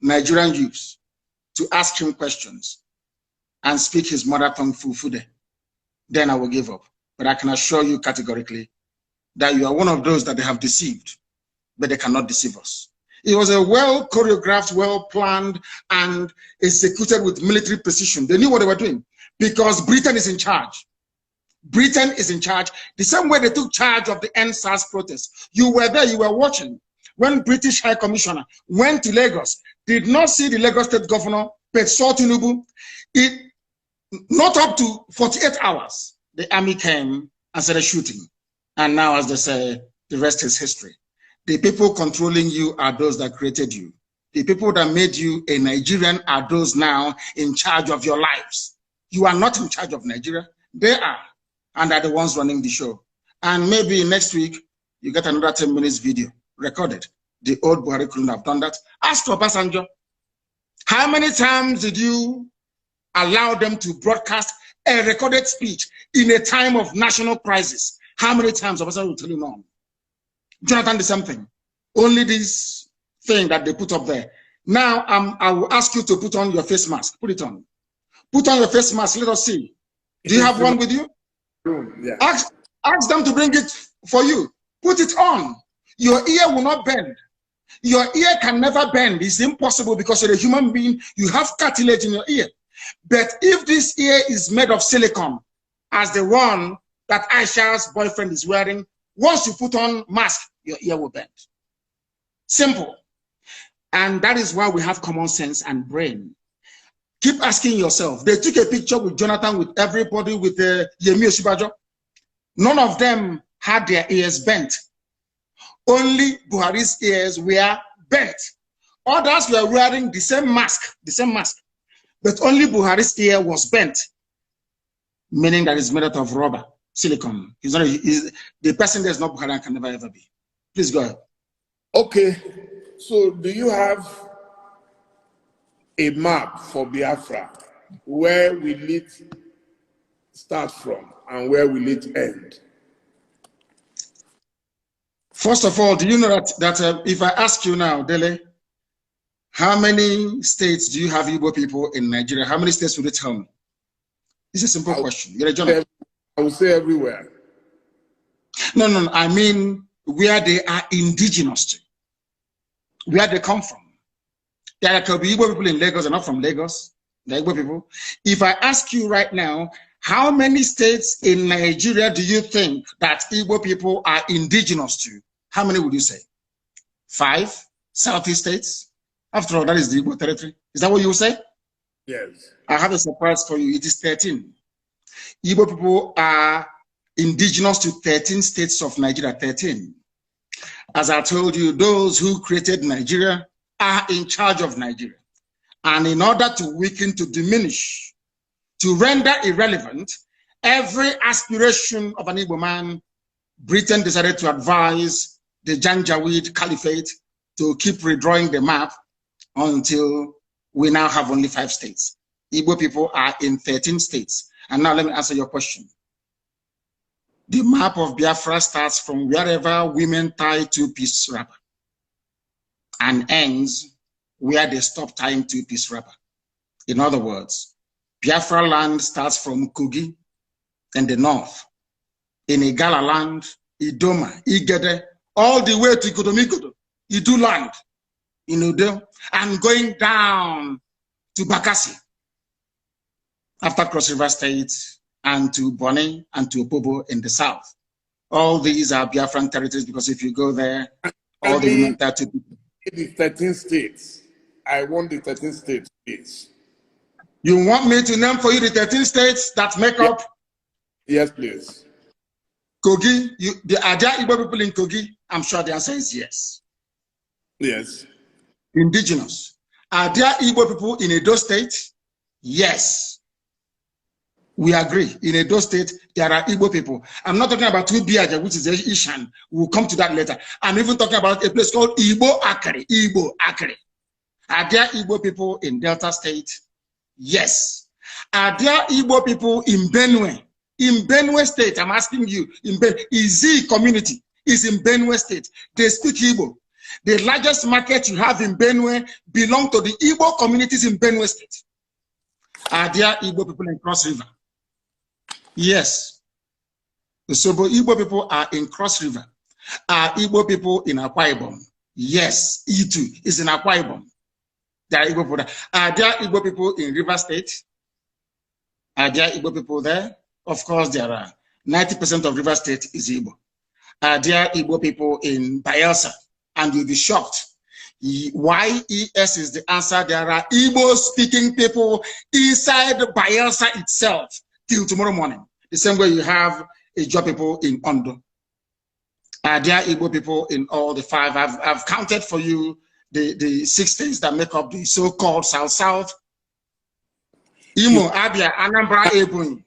S1: Nigerian youths to ask him questions and speak his mother tongue Fufude, then I will give up. But I can assure you categorically that you are one of those that they have deceived, but they cannot deceive us. It was a well choreographed, well planned, and executed with military precision. They knew what they were doing because Britain is in charge. Britain is in charge. The same way they took charge of the NSAS protests. You were there, you were watching. When British High Commissioner went to Lagos, did not see the Lagos State Governor, but saw Tinubu. Not up to 48 hours, the army came and started shooting. And now, as they say, the rest is history. The people controlling you are those that created you. The people that made you a Nigerian are those now in charge of your lives. You are not in charge of Nigeria. They are, and are the ones running the show. And maybe next week, you get another 10 minutes video recorded. the old Buhari couldn't have done that. Ask Obasanjo. How many times did you allow them to broadcast a recorded speech in a time of national crisis? How many times? Obasanjo will tell you no. Jonathan did something. Only this thing that they put up there. Now, I will ask you to put on your face mask. Put it on. Put on your face mask. Let us see. Do you have one with you?
S2: Yeah.
S1: Ask them to bring it for you. Put it on. Your ear will not bend. Your ear can never bend. It's impossible because you're a human being. You have cartilage in your ear. But if this ear is made of silicone, as the one that Aisha's boyfriend is wearing, once you put on mask, your ear will bend. Simple. And that is why we have common sense and brain. Keep asking yourself. They took a picture with Jonathan, with everybody, with Yemi Osinbajo. None of them had their ears bent. Only Buhari's ears were bent. Others were wearing the same mask, but only Buhari's ear was bent, meaning that it's made out of rubber, silicone. The person that's not Buhari and can never ever be. Please go ahead.
S2: Okay, so do you have a map for Biafra? Where will it start from and where will it end?
S1: First of all, do you know that if I ask you now, Dele, how many states do you have Igbo people in Nigeria? How many states would you tell me? It's a simple question. You're a journalist.
S2: I would say everywhere.
S1: No. I mean where they are indigenous to, where they come from. There could be Igbo people in Lagos and not from Lagos. The Igbo people. If I ask you right now, how many states in Nigeria do you think that Igbo people are indigenous to? How many would you say? 5 Southeast states? After all, that is the Igbo territory. Is that what you say?
S2: Yes.
S1: I have a surprise for you. It is 13. Igbo people are indigenous to 13 states of Nigeria. 13. As I told you, those who created Nigeria are in charge of Nigeria. And in order to weaken, to diminish, to render irrelevant every aspiration of an Igbo man, Britain decided to advise the Janjaweed Caliphate to keep redrawing the map until we now have only 5 states. Igbo people are in 13 states. And now let me answer your question. The map of Biafra starts from wherever women tie 2-piece wrapper and ends where they stop tying 2-piece wrapper. In other words, Biafra land starts from Kogi in the north, in Igala land, Idoma, Igede, all the way to Ikodomikodo, Idu land, in Udo, and going down to Bakassi, after Cross River State, and to Bonny, and to Opobo in the south. All these are Biafran territories because if you go there, all the women tie 2 people.
S2: The 13 states. I want the 13 states, please.
S1: You want me to name for you the 13 states that make up?
S2: Yes, please.
S1: Kogi, are there Igbo people in Kogi? I'm sure the answer is yes.
S2: Yes.
S1: Indigenous. Are there Igbo people in Edo State? Yes. We agree. In Edo State, there are Igbo people. I'm not talking about Tubiaja, which is Ishan. We'll come to that later. I'm even talking about a place called Igbo Akere. Igbo Akere. Are there Igbo people in Delta State? Yes. Are there Igbo people in Benue? In Benue State, I'm asking you, Izi community is in Benue State. They speak Igbo. The largest market you have in Benue belong to the Igbo communities in Benue State. Are there Igbo people in Cross River? Yes. So Igbo people are in Cross River. Are Igbo people in Akwa Ibom? Yes. E2 is in Akwa Ibom. There are Igbo people there. Are there Igbo people in River State? Are there Igbo people there? Of course there are. 90% of River State is Igbo. Are there Igbo people in Bayelsa? And you'll be shocked. YES is the answer. There are Igbo-speaking people inside Bayelsa itself till tomorrow morning. The same way you have Igbo people in Ondo. Are there Igbo people in all the 5? I've counted for you the 6 states that make up the so-called South-South. Imo, Abia, Anambra, Ebonyi.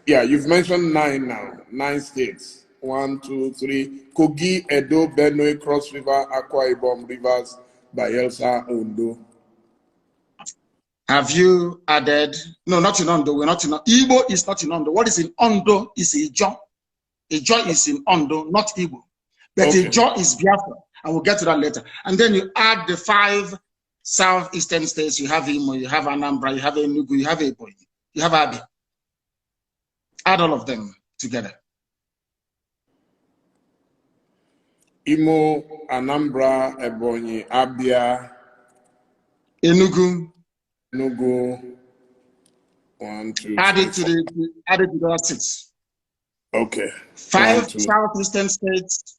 S2: Yeah, you've mentioned 9 now. 9 states. 1, 2, 3. Kogi, Edo, Benue, Cross River, Akwa Ibom, Rivers, Bayelsa, Ondo.
S1: Have you added? No, not in Ondo. We're not in Ondo. Igbo is not in Ondo. What is in Ondo is Ijo. Ijo is in Ondo, not Igbo. But okay. Ijo is Biafra. And we'll get to that later. And then you add the 5 southeastern states. You have Imo, you have Anambra, you have Enugu, you have Ebonyi, you have Abia. Add all of them together.
S2: Imo, Anambra, Ebonyi, Abia,
S1: Enugu.
S2: 1, 2,
S1: add it to the 6.
S2: Okay.
S1: 5 southeastern states.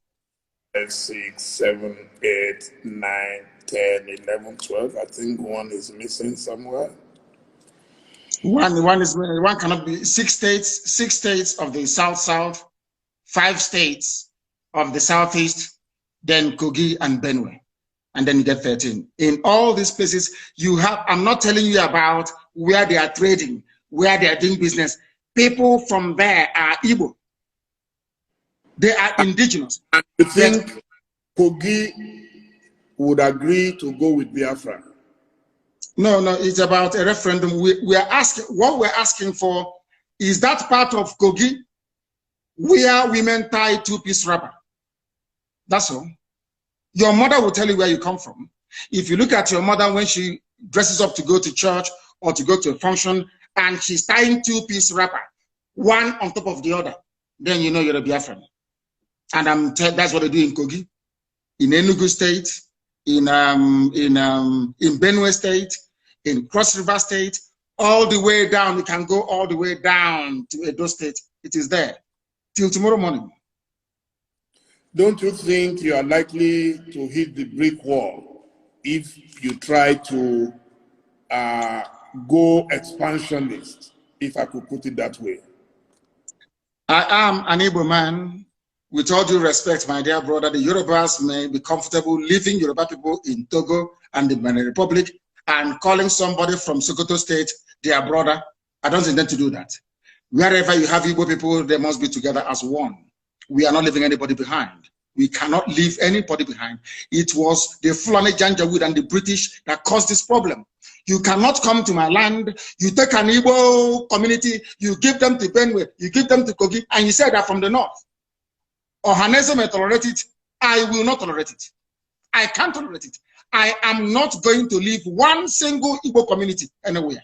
S2: 6, 7, 8, 9, 10, 11, 12. I think one is missing somewhere.
S1: One cannot be 6 states. 6 states of the south, 5 states of the southeast, then Kogi and Benue, and then you get 13. In all these places, you have. I'm not telling you about where they are trading, where they are doing business. People from there are Igbo. They are indigenous.
S2: And you think Kogi would agree to go with Biafra?
S1: No, it's about a referendum. We are asking, what we're asking for is that part of Kogi where women tie 2-piece wrapper. That's all. Your mother will tell you where you come from. If you look at your mother when she dresses up to go to church or to go to a function and she's tying 2-piece wrapper, one on top of the other, then you know you're a Biafran. And that's what they do in Kogi, in Enugu State, in Benue State, in Cross River State, all the way down. You can go all the way down to Edo State. It is there till tomorrow morning.
S2: Don't you think you are likely to hit the brick wall if you try to go expansionist, if I could put it that way?
S1: I am an Igbo man. With all due respect, my dear brother, the Yorubas may be comfortable leaving Yoruba people in Togo and the Benin Republic and calling somebody from Sokoto State their brother. I don't intend to do that. Wherever you have Igbo people, they must be together as one. We are not leaving anybody behind. We cannot leave anybody behind. It was the Fulani Janjaweed and the British that caused this problem. You cannot come to my land, you take an Igbo community, you give them to Benue, you give them to Kogi, and you say they're from the north. Ohaneze may tolerate it. I will not tolerate it. I can't tolerate it. I am not going to leave one single Igbo community anywhere.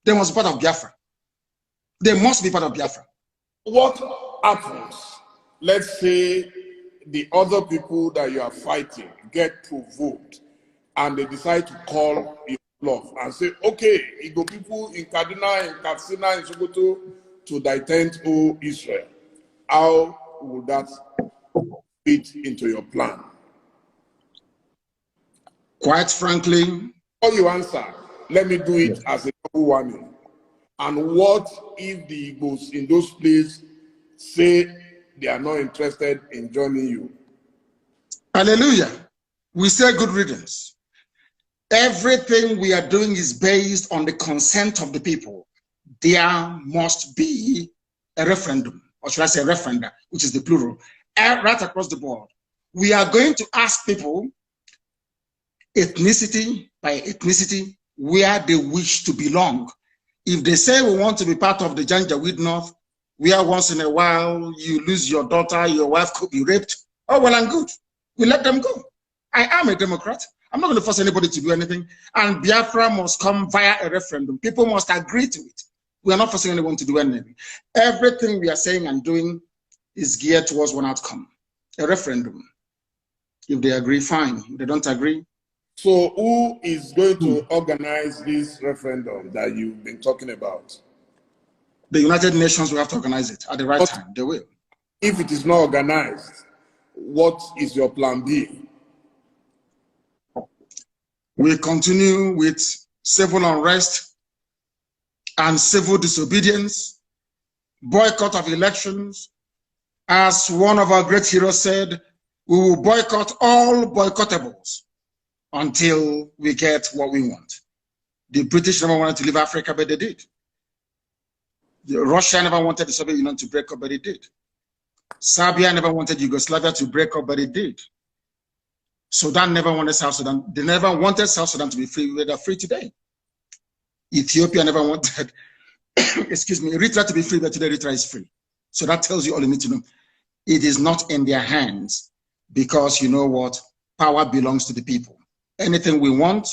S1: They must be part of Biafra. They must be part of Biafra.
S2: What happens? Let's say the other people that you are fighting get provoked and they decide to call your bluff and say, okay, Igbo people in Kaduna, in Katsina, in Sokoto to defend Israel. How would that fit into your plan?
S1: Quite frankly,
S2: before you answer, let me do it as a double warning. And what if the Igbos in those places say they are not interested in joining you?
S1: Hallelujah. We say good riddance. Everything we are doing is based on the consent of the people. There must be a referendum, or should I say referenda, which is the plural, right across the board. We are going to ask people, ethnicity by ethnicity, where they wish to belong. If they say we want to be part of the Janjaweed North, where once in a while you lose your daughter, your wife could be raped, oh, well and good. We let them go. I am a Democrat. I'm not going to force anybody to do anything. And Biafra must come via a referendum. People must agree to it. We are not forcing anyone to do anything. Everything we are saying and doing is geared towards one outcome, a referendum. If they agree, fine. If they don't agree.
S2: So who is going to organize this referendum that you've been talking about?
S1: The United Nations will have to organize it at the right time. They will.
S2: If it is not organized, what is your plan B?
S1: We continue with civil unrest and civil disobedience, boycott of elections. As one of our great heroes said, we will boycott all boycottables until we get what we want. The British never wanted to leave Africa, but they did. Russia never wanted the Soviet Union to break up, but it did. Serbia never wanted Yugoslavia to break up, but it did. Sudan never wanted South Sudan. They never wanted South Sudan to be free. They're free today. Ethiopia never wanted, excuse me, Eritrea to be free, but today Eritrea is free. So that tells you all you need to know. It is not in their hands because you know what? Power belongs to the people. Anything we want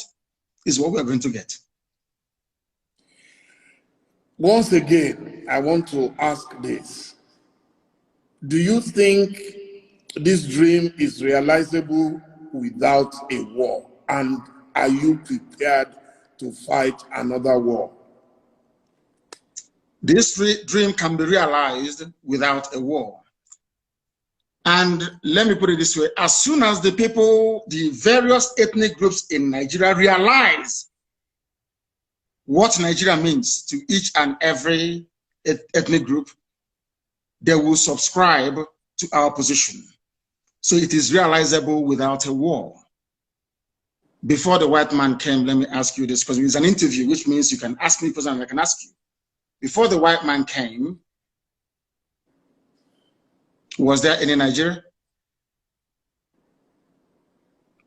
S1: is what we're going to get.
S2: Once again, I want to ask this. Do you think this dream is realizable without a war? And are you prepared to fight another war?
S1: This dream can be realized without a war. And let me put it this way, as soon as the people, the various ethnic groups in Nigeria realize what Nigeria means to each and every ethnic group, they will subscribe to our position. So it is realizable without a war. Before the white man came, let me ask you this, because it's an interview, which means you can ask me questions and I can ask you. Before the white man came, was there any Nigeria?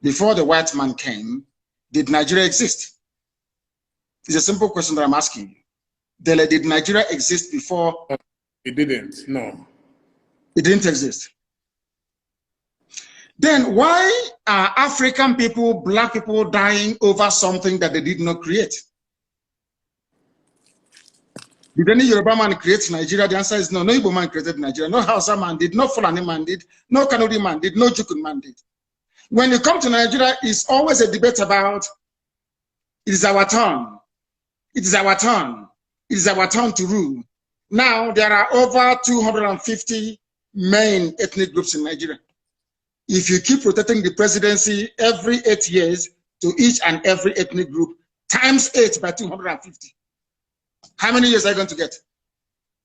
S1: Before the white man came, did Nigeria exist? It's a simple question that I'm asking you. Dele, did Nigeria exist before?
S2: It didn't, no.
S1: It didn't exist. Then why are African people, black people dying over something that they did not create? Did any Yoruba man create Nigeria? The answer is no. No Igbo man created Nigeria. No Hausa man did. No Fulani man did. No Kanuri man did. No Jukun man did. When you come to Nigeria, it's always a debate about it is our turn. It is our turn. It is our turn to rule. Now, there are over 250 main ethnic groups in Nigeria. If you keep rotating the presidency every 8 years to each and every ethnic group, times 8 by 250, how many years are you going to get?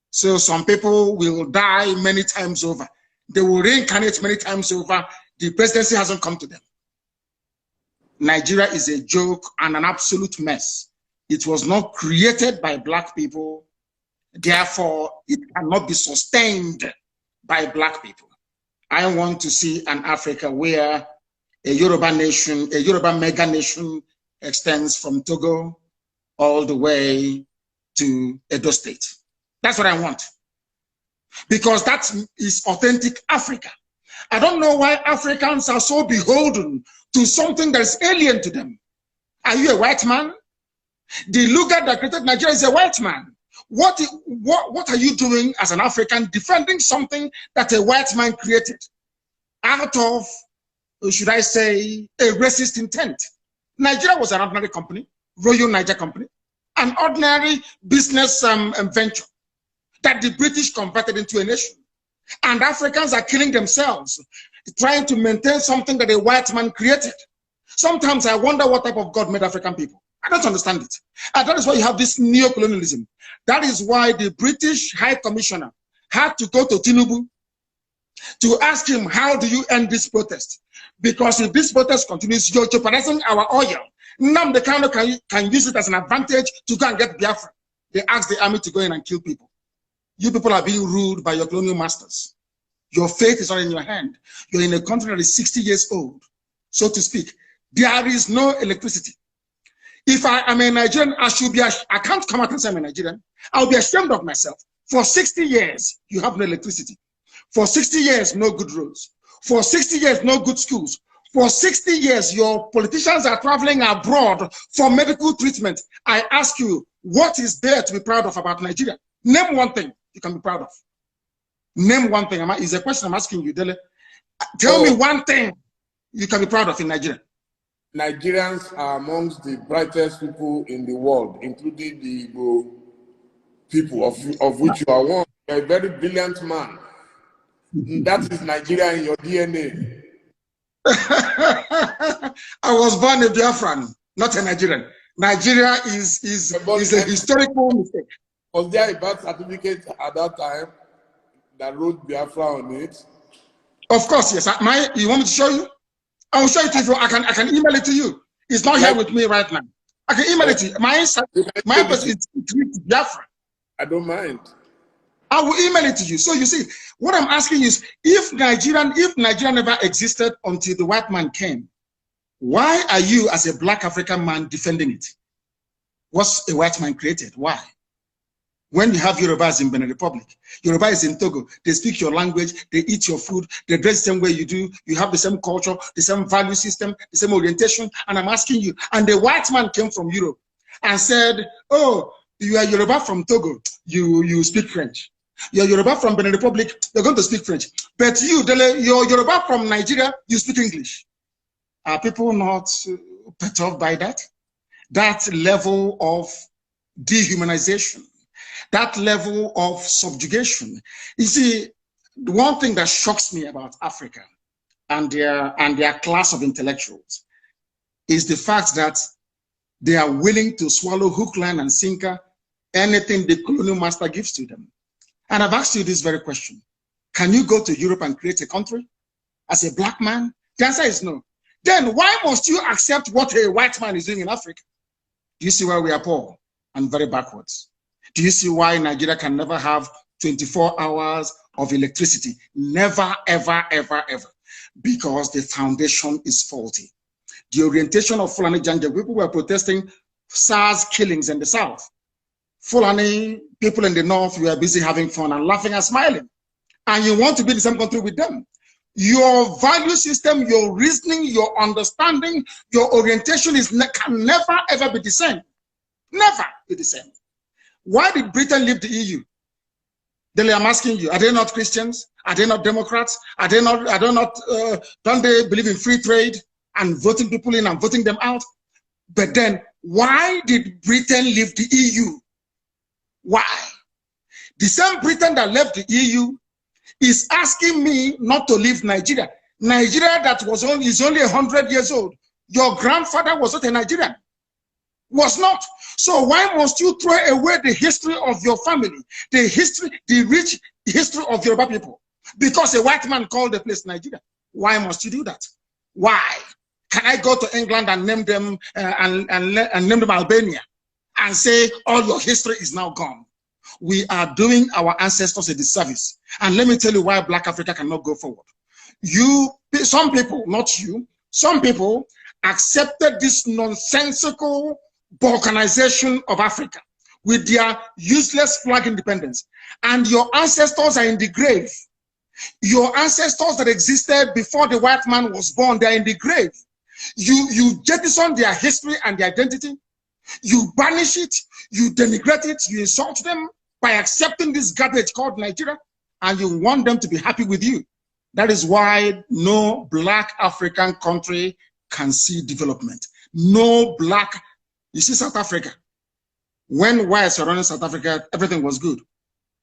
S1: So some people will die many times over. They will reincarnate many times over. The presidency hasn't come to them. Nigeria is a joke and an absolute mess. It was not created by black people. Therefore, it cannot be sustained by black people. I want to see an Africa where a Yoruba nation, a Yoruba mega nation extends from Togo all the way to Edo State. That's what I want. Because that is authentic Africa. I don't know why Africans are so beholden to something that is alien to them. Are you a white man? The Luga that created Nigeria is a white man. What are you doing as an African defending something that a white man created out of, should I say, a racist intent? Nigeria was an ordinary company, Royal Niger Company, an ordinary business venture that the British converted into a nation. And Africans are killing themselves, trying to maintain something that a white man created. Sometimes I wonder what type of God made African people. I don't understand it. And that is why you have this neo-colonialism. That is why the British High Commissioner had to go to Tinubu to ask him, how do you end this protest? Because if this protest continues, you're jeopardizing our oil. Nnamdi Kanu can use it as an advantage to go and get Biafra. They asked the army to go in and kill people. You people are being ruled by your colonial masters. Your fate is not in your hand. You're in a country that is 60 years old, so to speak. There is no electricity. If I am a Nigerian, I can't come out and say I'm a Nigerian. I'll be ashamed of myself. For 60 years, you have no electricity. For 60 years, no good roads. For 60 years, no good schools. For 60 years, your politicians are traveling abroad for medical treatment. I ask you, what is there to be proud of about Nigeria? Name one thing you can be proud of. Name one thing. Is a question I'm asking you, Dele. Tell me one thing you can be proud of in Nigeria.
S2: Nigerians are amongst the brightest people in the world, including the Igbo people, of which you are one. You're a very brilliant man. That is Nigeria in your DNA.
S1: I was born a Biafran, not a Nigerian. Nigeria is a historical mistake.
S2: Was there a birth certificate at that time that wrote Biafra on it?
S1: Of course, yes. You want me to show you? I will show it to you. I can email it to you. It's not here with me right now. I can email it to you. My person is Biafra.
S2: I don't mind.
S1: I will email it to you. So you see, what I'm asking is, if Nigeria never existed until the white man came, why are you, as a black African man, defending it? What's a white man created? Why? When you have Yorubas in Benin Republic, Yoruba is in Togo, they speak your language, they eat your food, they dress the same way you do, you have the same culture, the same value system, the same orientation, and I'm asking you, and the white man came from Europe and said, oh, you are Yoruba from Togo, you speak French. You're Yoruba from Benin Republic, you're going to speak French. But you, Dele, you're Yoruba from Nigeria, you speak English. Are people not perturbed by that? That level of dehumanization, that level of subjugation. You see, the one thing that shocks me about Africa and their class of intellectuals is the fact that they are willing to swallow hook, line, and sinker anything the colonial master gives to them. And I've asked you this very question. Can you go to Europe and create a country as a black man? The answer is no. Then why must you accept what a white man is doing in Africa? Do you see why we are poor and very backwards? Do you see why Nigeria can never have 24 hours of electricity? Never, ever, ever, ever. Because the foundation is faulty. The orientation of Fulani Janja, people were protesting SARS killings in the south. Fulani people in the north were busy having fun and laughing and smiling. And you want to be in the same country with them. Your value system, your reasoning, your understanding, your orientation can never ever be the same. Never be the same. Why did Britain leave the EU? Dele, I'm asking you, are they not Christians? Are they not Democrats? Are they not, don't they believe in free trade and voting people in and voting them out? But then, why did Britain leave the EU? Why? The same Britain that left the EU is asking me not to leave Nigeria. Nigeria that is only 100 years old. Your grandfather was not a Nigerian. Was not. So why must you throw away the history of your family, the rich history of Yoruba people? Because a white man called the place Nigeria. Why must you do that? Why? Can I go to England and name them and name them Albania and say all your history is now gone? We are doing our ancestors a disservice. And let me tell you why Black Africa cannot go forward. Some people, not you, some people accepted this nonsensical balkanization of Africa with their useless flag independence. And your ancestors are in the grave. Your ancestors that existed before the white man was born, they're in the grave. You jettison their history and their identity. You banish it, you denigrate it, you insult them by accepting this garbage called Nigeria, and you want them to be happy with you. That is why no Black African country can see development. No Black, you see South Africa. When whites were running South Africa, everything was good.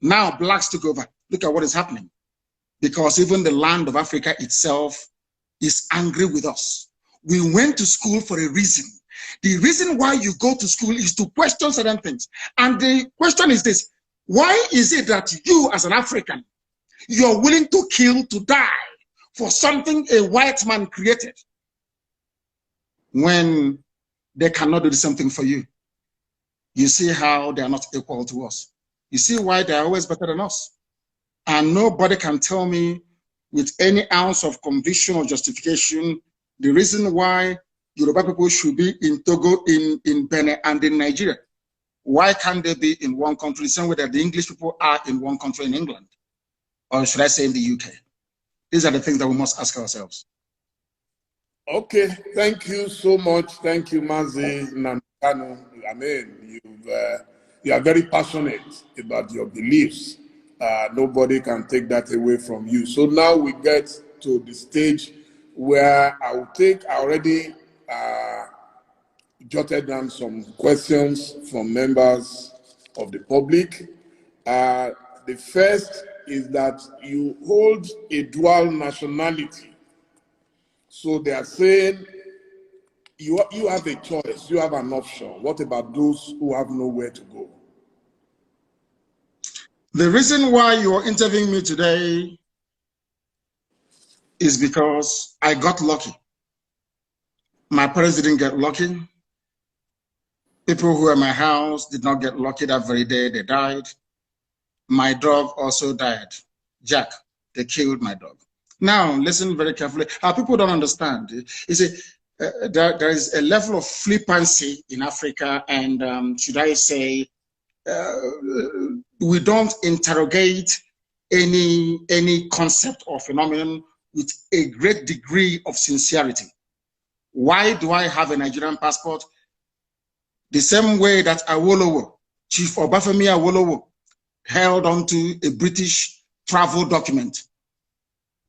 S1: Now Blacks took over. Look at what is happening. Because even the land of Africa itself is angry with us. We went to school for a reason. The reason why you go to school is to question certain things. And the question is this: why is it that you as an African, you're willing to kill, to die for something a white man created when they cannot do the same thing for you? You see how they are not equal to us. You see why they are always better than us. And nobody can tell me with any ounce of conviction or justification the reason why Yoruba people should be in Togo, in Benin, and in Nigeria. Why can't they be in one country, the same way that the English people are in one country in England? Or should I say in the UK? These are the things that we must ask ourselves.
S2: Okay, thank you so much. Thank you, Mazi Nnamdi Kanu. I mean, you are very passionate about your beliefs. Nobody can take that away from you. So now we get to the stage where I already jotted down some questions from members of the public. The first is that you hold a dual nationality. So they are saying you have a choice, you have an option. What about those who have nowhere to go?
S1: The reason why you are interviewing me today is because I got lucky. My parents didn't get lucky. People who were in my house did not get lucky that very day, they died. my dog also died. Jack, they killed my dog. Now, listen very carefully. People don't understand. You see, there is a level of flippancy in Africa, and should I say, we don't interrogate any concept or phenomenon with a great degree of sincerity. Why do I have a Nigerian passport? The same way that Awolowo, Chief Obafemi Awolowo, held onto a British travel document.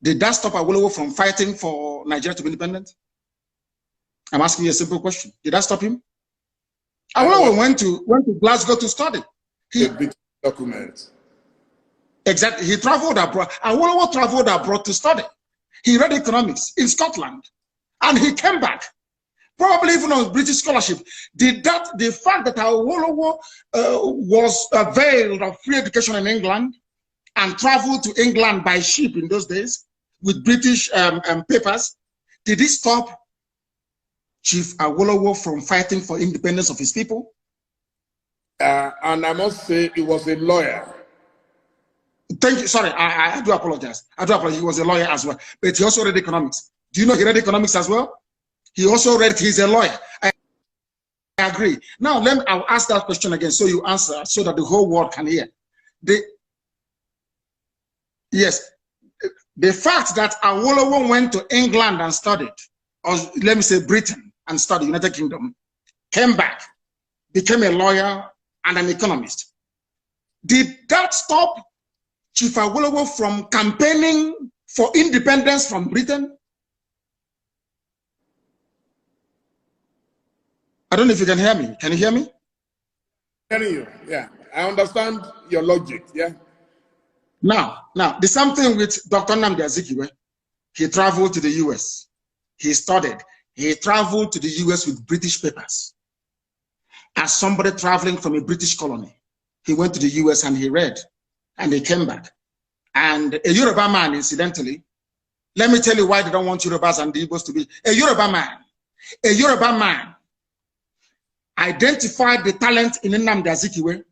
S1: Did that stop Awolowo from fighting for Nigeria to be independent? I'm asking you a simple question. Did that stop him? Awolowo went to Glasgow to study.
S2: A big document.
S1: Exactly. He traveled abroad. Awolowo traveled abroad to study. He read economics in Scotland, and he came back, probably even on British scholarship. The fact that Awolowo was availed of free education in England and traveled to England by ship in those days with British papers, did it stop Chief Awolowo from fighting for independence of his people?
S2: And I must say, he was a lawyer.
S1: Thank you. Sorry, I do apologize. I do apologize. He was a lawyer as well, but he also read economics. Do you know he read economics as well? He also read, he's a lawyer. I agree. Now, I'll ask that question again so you answer so that the whole world can hear. Yes, the fact that Awolowo went to England and studied, or let me say Britain and studied, United Kingdom, came back, became a lawyer and an economist. Did that stop Chief Awolowo from campaigning for independence from Britain? I don't know if you can hear me. Can you hear me?
S2: Hearing you, yeah. I understand your logic, yeah.
S1: Now, the same thing with Dr. Nnamdi Azikiwe. He traveled to the US. He studied. He traveled to the US with British papers. As somebody traveling from a British colony, he went to the US and he read, and he came back. And a Yoruba man, incidentally, let me tell you why they don't want Yorubas and the Igbos to be. A Yoruba man identified the talent in Nnamdi Azikiwe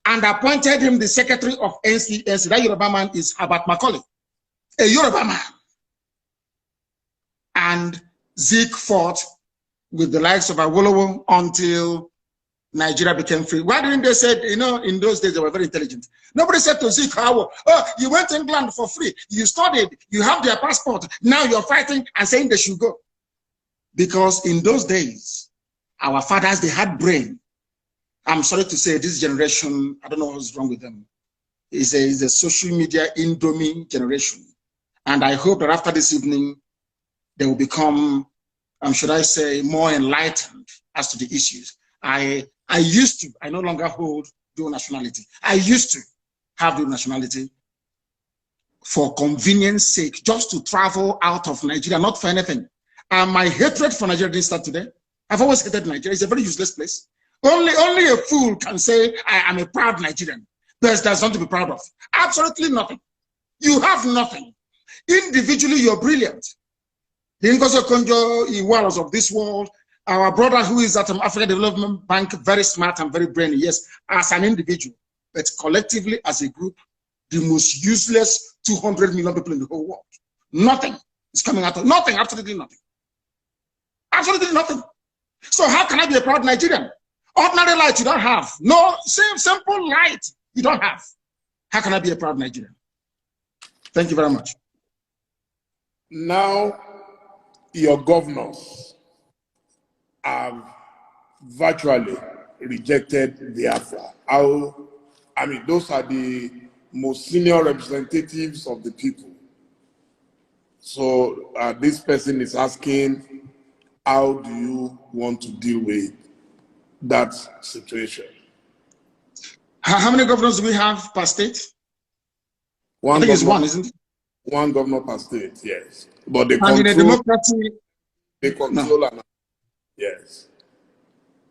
S1: and appointed him the secretary of NCNC. That Yoruba man is Herbert Macaulay, a Yoruba man. And Zeke fought with the likes of Awolowo until Nigeria became free. Why didn't they say, you know, in those days they were very intelligent. Nobody said to Zeke, oh, you went to England for free. You studied, you have their passport. Now you're fighting and saying they should go. Because in those days, our fathers, they had brain. I'm sorry to say this generation, I don't know what's wrong with them. Is a social media indomie generation. And I hope that after this evening, they will become, should I say, more enlightened as to the issues. I no longer hold dual nationality. I used to have dual nationality for convenience sake, just to travel out of Nigeria, not for anything. And my hatred for Nigeria didn't start today. I've always hated Nigeria. It's a very useless place. Only a fool can say, I am a proud Nigerian. There's nothing to be proud of. Absolutely nothing. You have nothing. Individually, you're brilliant. The Ngozi Okonjo-Iwealas of this world, our brother who is at African Development Bank, very smart and very brainy, yes, as an individual, but collectively as a group, the most useless 200 million people in the whole world. Nothing is coming out of nothing, absolutely nothing. Absolutely nothing. So how can I be a proud Nigerian? Ordinary light you don't have. No, simple light you don't have. How can I be a proud Nigerian? Thank you very much.
S2: Now, your governors have virtually rejected Biafra. Those are the most senior representatives of the people. So this person is asking, how do you want to deal with that situation?
S1: How many governors do we have per state?
S2: I
S1: think it's one, isn't it?
S2: One governor per state, yes. But they
S1: and in a democracy,
S2: they control
S1: no.
S2: And yes.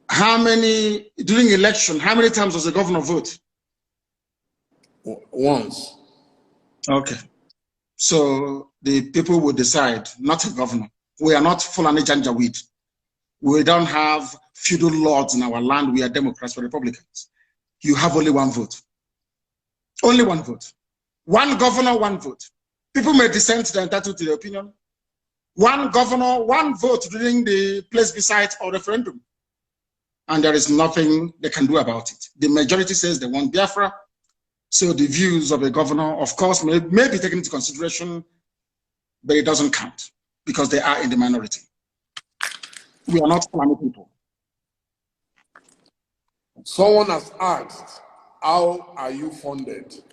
S1: How many, during election, how many times does the governor vote?
S2: Once.
S1: Okay. So the people will decide, not a governor. We are not Fulani Janjaweed. We don't have feudal lords in our land. We are Democrats or Republicans. You have only one vote. Only one vote. One governor, one vote. People may dissent, they're entitled to their opinion. One governor, one vote during the plebiscite or referendum. And there is nothing they can do about it. The majority says they want Biafra. So the views of the governor, of course, may be taken into consideration, but it doesn't count because they are in the minority. We are not Fulani people.
S2: Someone has asked, how are you funded?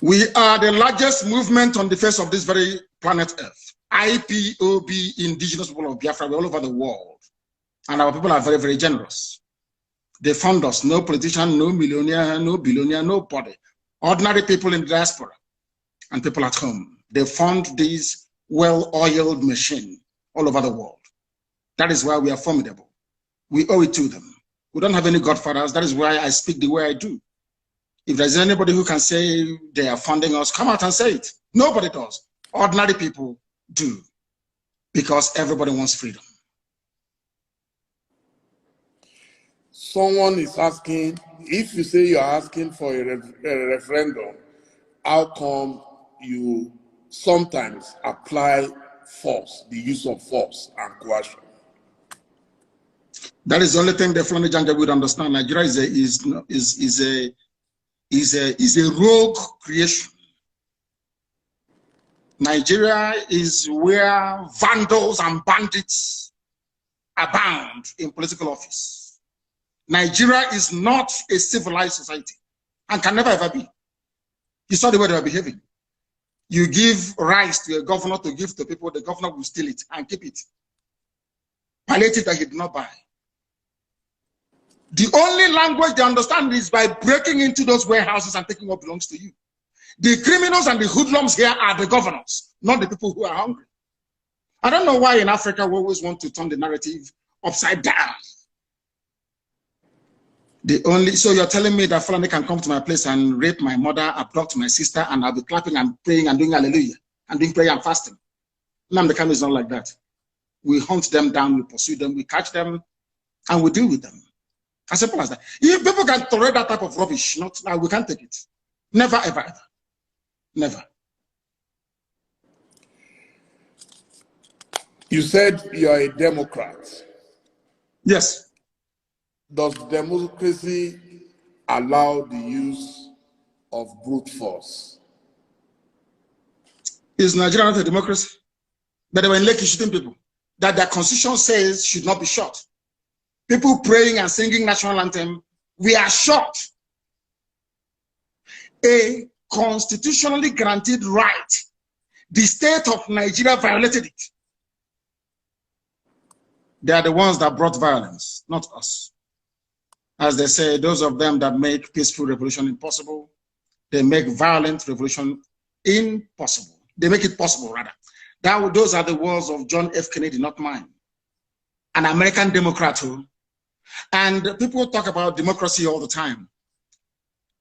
S1: We are the largest movement on the face of this very planet Earth. IPOB, Indigenous People of Biafra, we're all over the world. And our people are very, very generous. They fund us. No politician, no millionaire, no billionaire, nobody. Ordinary people in the diaspora and people at home. They fund this well-oiled machine all over the world. That is why we are formidable. We owe it to them. We don't have any godfathers. That is why I speak the way I do. If there's anybody who can say they are funding us, come out and say it. Nobody does. Ordinary people do. Because everybody wants freedom.
S2: Someone is asking, if you say you are asking for a referendum, how come you sometimes apply force, the use of force and coercion?
S1: That is the only thing the Fulani Janja would understand. Nigeria is a rogue creation. Nigeria is where vandals and bandits abound in political office. Nigeria is not a civilized society and can never ever be. You saw the way they were behaving. You give rice to a governor to give to people, the governor will steal it and keep it. Palliative that he did not buy. The only language they understand is by breaking into those warehouses and taking what belongs to you. The criminals and the hoodlums here are the governors, not the people who are hungry. I don't know why in Africa we always want to turn the narrative upside down. So you're telling me that Fulani can come to my place and rape my mother, abduct my sister, and I'll be clapping and praying and doing hallelujah and doing prayer and fasting. Nnamdi Kanu is not like that. We hunt them down, we pursue them, we catch them, and we deal with them. As simple as that. If people can tolerate that type of rubbish, we can't take it. Never, ever, ever. Never.
S2: You said you are a Democrat.
S1: Yes.
S2: Does democracy allow the use of brute force?
S1: Is Nigeria not a democracy? That they were in Lekki shooting people. That their constitution says should not be shot. People praying and singing national anthem, we are shot. A constitutionally granted right. The state of Nigeria violated it. They are the ones that brought violence, not us. As they say, those of them that make peaceful revolution impossible, they make violent revolution impossible. They make it possible, rather. Those are the words of John F. Kennedy, not mine. An American Democrat who. And people talk about democracy all the time.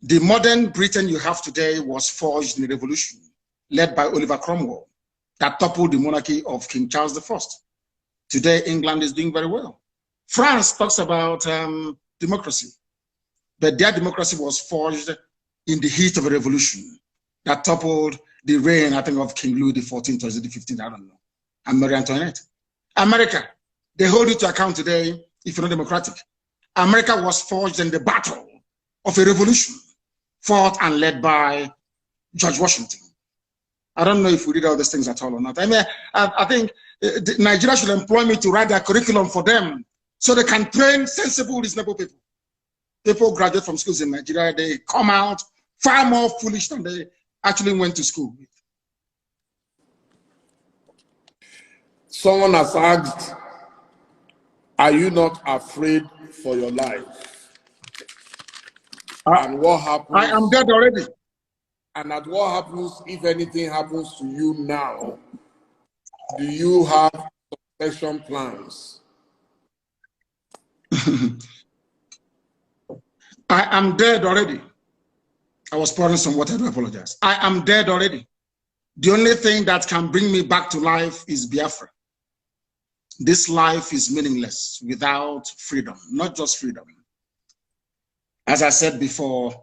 S1: The modern Britain you have today was forged in a revolution led by Oliver Cromwell that toppled the monarchy of King Charles I. Today, England is doing very well. France talks about democracy, but their democracy was forged in the heat of a revolution that toppled the reign, I think, of King Louis XIV or the 15th, I don't know, and Marie Antoinette. America, they hold you to account today if you're not democratic. America was forged in the battle of a revolution fought and led by George Washington. I don't know if we did all these things at all or not. I mean, I think Nigeria should employ me to write their curriculum for them so they can train sensible, reasonable people. People graduate from schools in Nigeria, they come out far more foolish than they actually went to school with.
S2: Someone has asked, are you not afraid for your life? And what happens?
S1: I am dead already.
S2: And at what happens if anything happens to you now? Do you have succession plans?
S1: I am dead already. I was pouring some water, I do apologize. I am dead already. The only thing that can bring me back to life is Biafra. This life is meaningless without freedom, not just freedom. As I said before,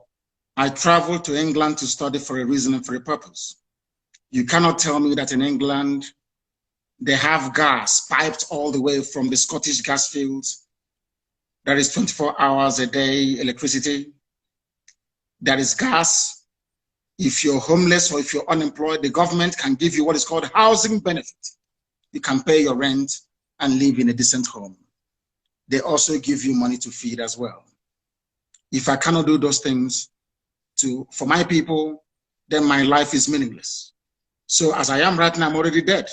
S1: I traveled to England to study for a reason and for a purpose. You cannot tell me that in England, they have gas piped all the way from the Scottish gas fields. There is 24 hours a day electricity. There is gas. If you're homeless or if you're unemployed, the government can give you what is called housing benefit. You can pay your rent and live in a decent home. They also give you money to feed as well. If I cannot do those things for my people, then my life is meaningless. So as I am right now, I'm already dead.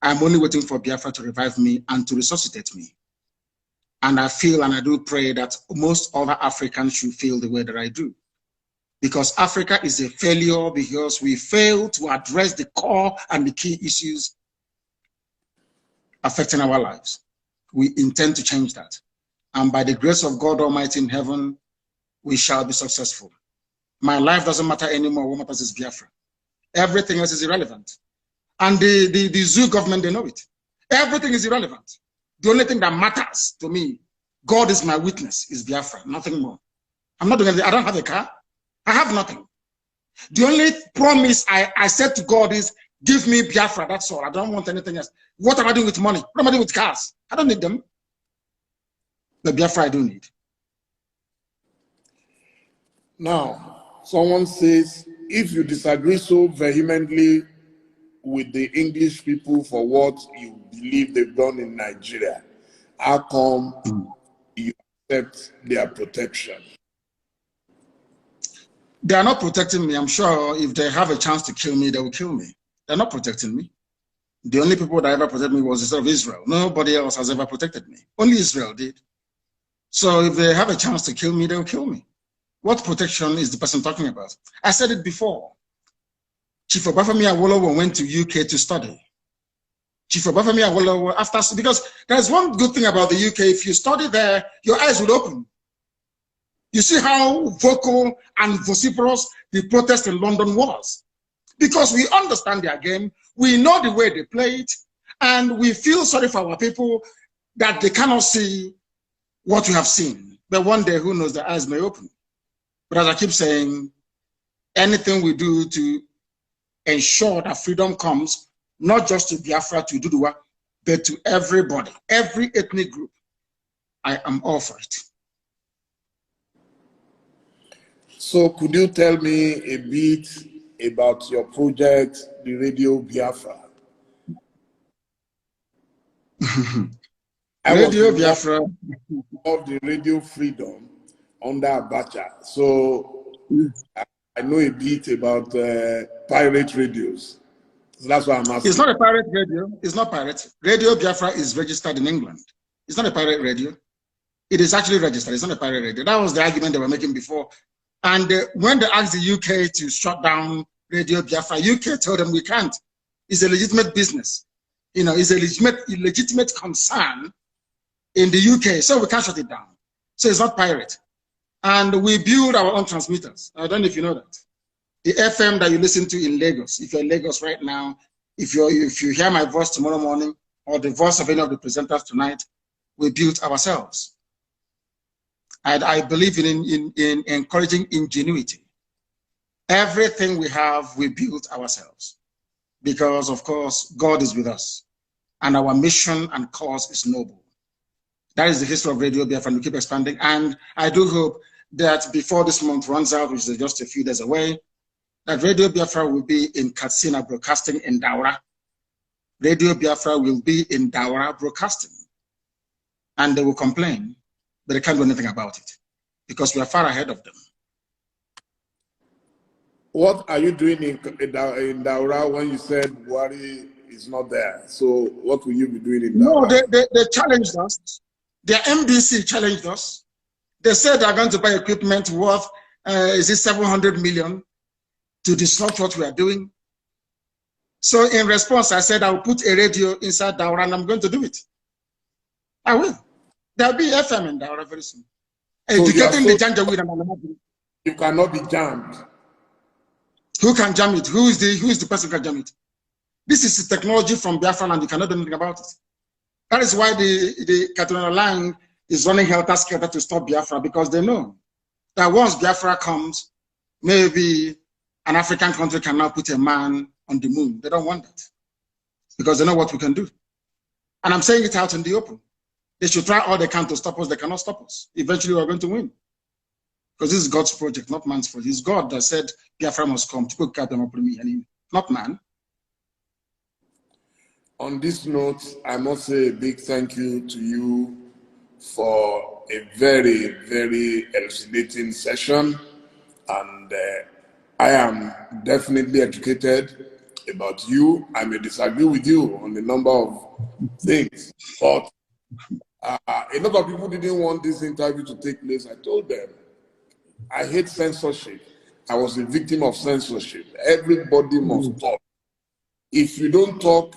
S1: I'm only waiting for Biafra to revive me and to resuscitate me. And I feel and I do pray that most other Africans should feel the way that I do. Because Africa is a failure because we fail to address the core and the key issues affecting our lives. We intend to change that. And by the grace of God Almighty in heaven, we shall be successful. My life doesn't matter anymore. What matters is Biafra. Everything else is irrelevant. And the zoo government, they know it. Everything is irrelevant. The only thing that matters to me, God is my witness, is Biafra, nothing more. I'm not doing anything. I don't have a car. I have nothing. The only promise I said to God is, give me Biafra, that's all. I don't want anything else. What am I doing with money? What am I doing with cars? I don't need them. The Biafra I do need.
S2: Now, someone says, if you disagree so vehemently with the English people for what you believe they've done in Nigeria, how come you accept their protection?
S1: They are not protecting me. I'm sure if they have a chance to kill me, they will kill me. They're not protecting me. The only people that ever protected me was the state of Israel. Nobody else has ever protected me. Only Israel did. So if they have a chance to kill me, they will kill me. What protection is the person talking about? I said it before. Chief Obafemi Awolowo went to UK to study. Chief Obafemi Awolowo, because there's one good thing about the UK. If you study there, your eyes will open. You see how vocal and vociferous the protest in London was. Because we understand their game, we know the way they play it, and we feel sorry for our people that they cannot see what we have seen. But one day, who knows, their eyes may open. But as I keep saying, anything we do to ensure that freedom comes, not just to Biafra, to Duduwa, but to everybody, every ethnic group, I am all for it.
S2: So could you tell me a bit about your project, the Radio Biafra?
S1: Radio Biafra
S2: of the Radio Freedom under Abacha. So I know a bit about pirate radios. So that's why I'm asking.
S1: It's not a pirate radio. It's not pirate. Radio Biafra is registered in England. It's not a pirate radio. It is actually registered. It's not a pirate radio. That was the argument they were making before. And when they asked the UK to shut down Radio Biafra, UK told them we can't. It's a legitimate business. You know, it's a legitimate concern in the UK, so we can't shut it down. So it's not pirate. And we build our own transmitters. I don't know if you know that. The FM that you listen to in Lagos, if you're in Lagos right now, if you hear my voice tomorrow morning or the voice of any of the presenters tonight, we built ourselves. And I believe in encouraging ingenuity. Everything we have, we built ourselves. Because, of course, God is with us. And our mission and cause is noble. That is the history of Radio Biafra, and we keep expanding. And I do hope that before this month runs out, which is just a few days away, that Radio Biafra will be in Katsina broadcasting in Daura. Radio Biafra will be in Daura broadcasting. And they will complain, but they can't do anything about it because we are far ahead of them.
S2: What are you doing in Daura when you said Buhari is not there? So what will you be doing in Daura?
S1: No, they challenged us. Their MDC challenged us. They said they're going to buy equipment worth, is it 700 million to disrupt what we are doing. So in response, I said, I'll put a radio inside Daura and I'm going to do it. I will. There'll be FM in Daura very soon.
S2: So you cannot be jammed.
S1: Who can jam it? Who is the person who can jam it? This is the technology from Biafra and you cannot do anything about it. That is why the Katrina Lang is running helter-skelter to stop Biafra, because they know that once Biafra comes, maybe an African country can now put a man on the moon. They don't want that because they know what we can do. And I'm saying it out in the open. They should try all they can to stop us. They cannot stop us. Eventually, we're going to win. Because this is God's project, not man's project. It's God that said Biafra must come. Not man.
S2: On this note, I must say a big thank you to you for a very, very elucidating session. And I am definitely educated about you. I may disagree with you on a number of things, but a lot of people didn't want this interview to take place. I told them, I hate censorship. I was a victim of censorship. Everybody must talk. If you don't talk,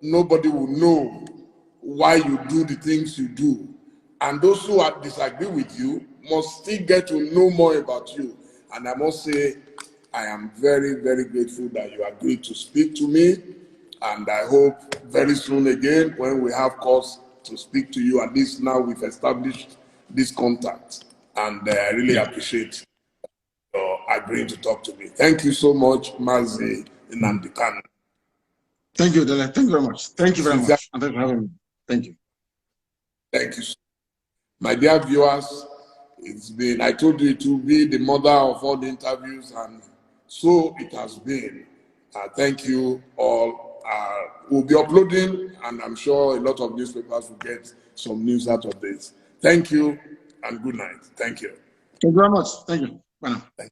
S2: nobody will know why you do the things you do. And those who disagree with you must still get to know more about you. And I must say, I am very, very grateful that you agreed to speak to me. And I hope very soon again, when we have cause to speak to you, at least now we've established this contact. And I really appreciate your agreeing to talk to me. Thank you so much, Mazi Nnamdi Kanu.
S1: Thank you, Dele. Thank you very much. Thank you very much. And thank you for having me. Thank you.
S2: Thank you. My dear viewers, I told you it will be the mother of all the interviews, and so it has been. Thank you all. We'll be uploading, and I'm sure a lot of newspapers will get some news out of this. Thank you, and good night. Thank you.
S1: Thank you very much. Thank you. Bye now.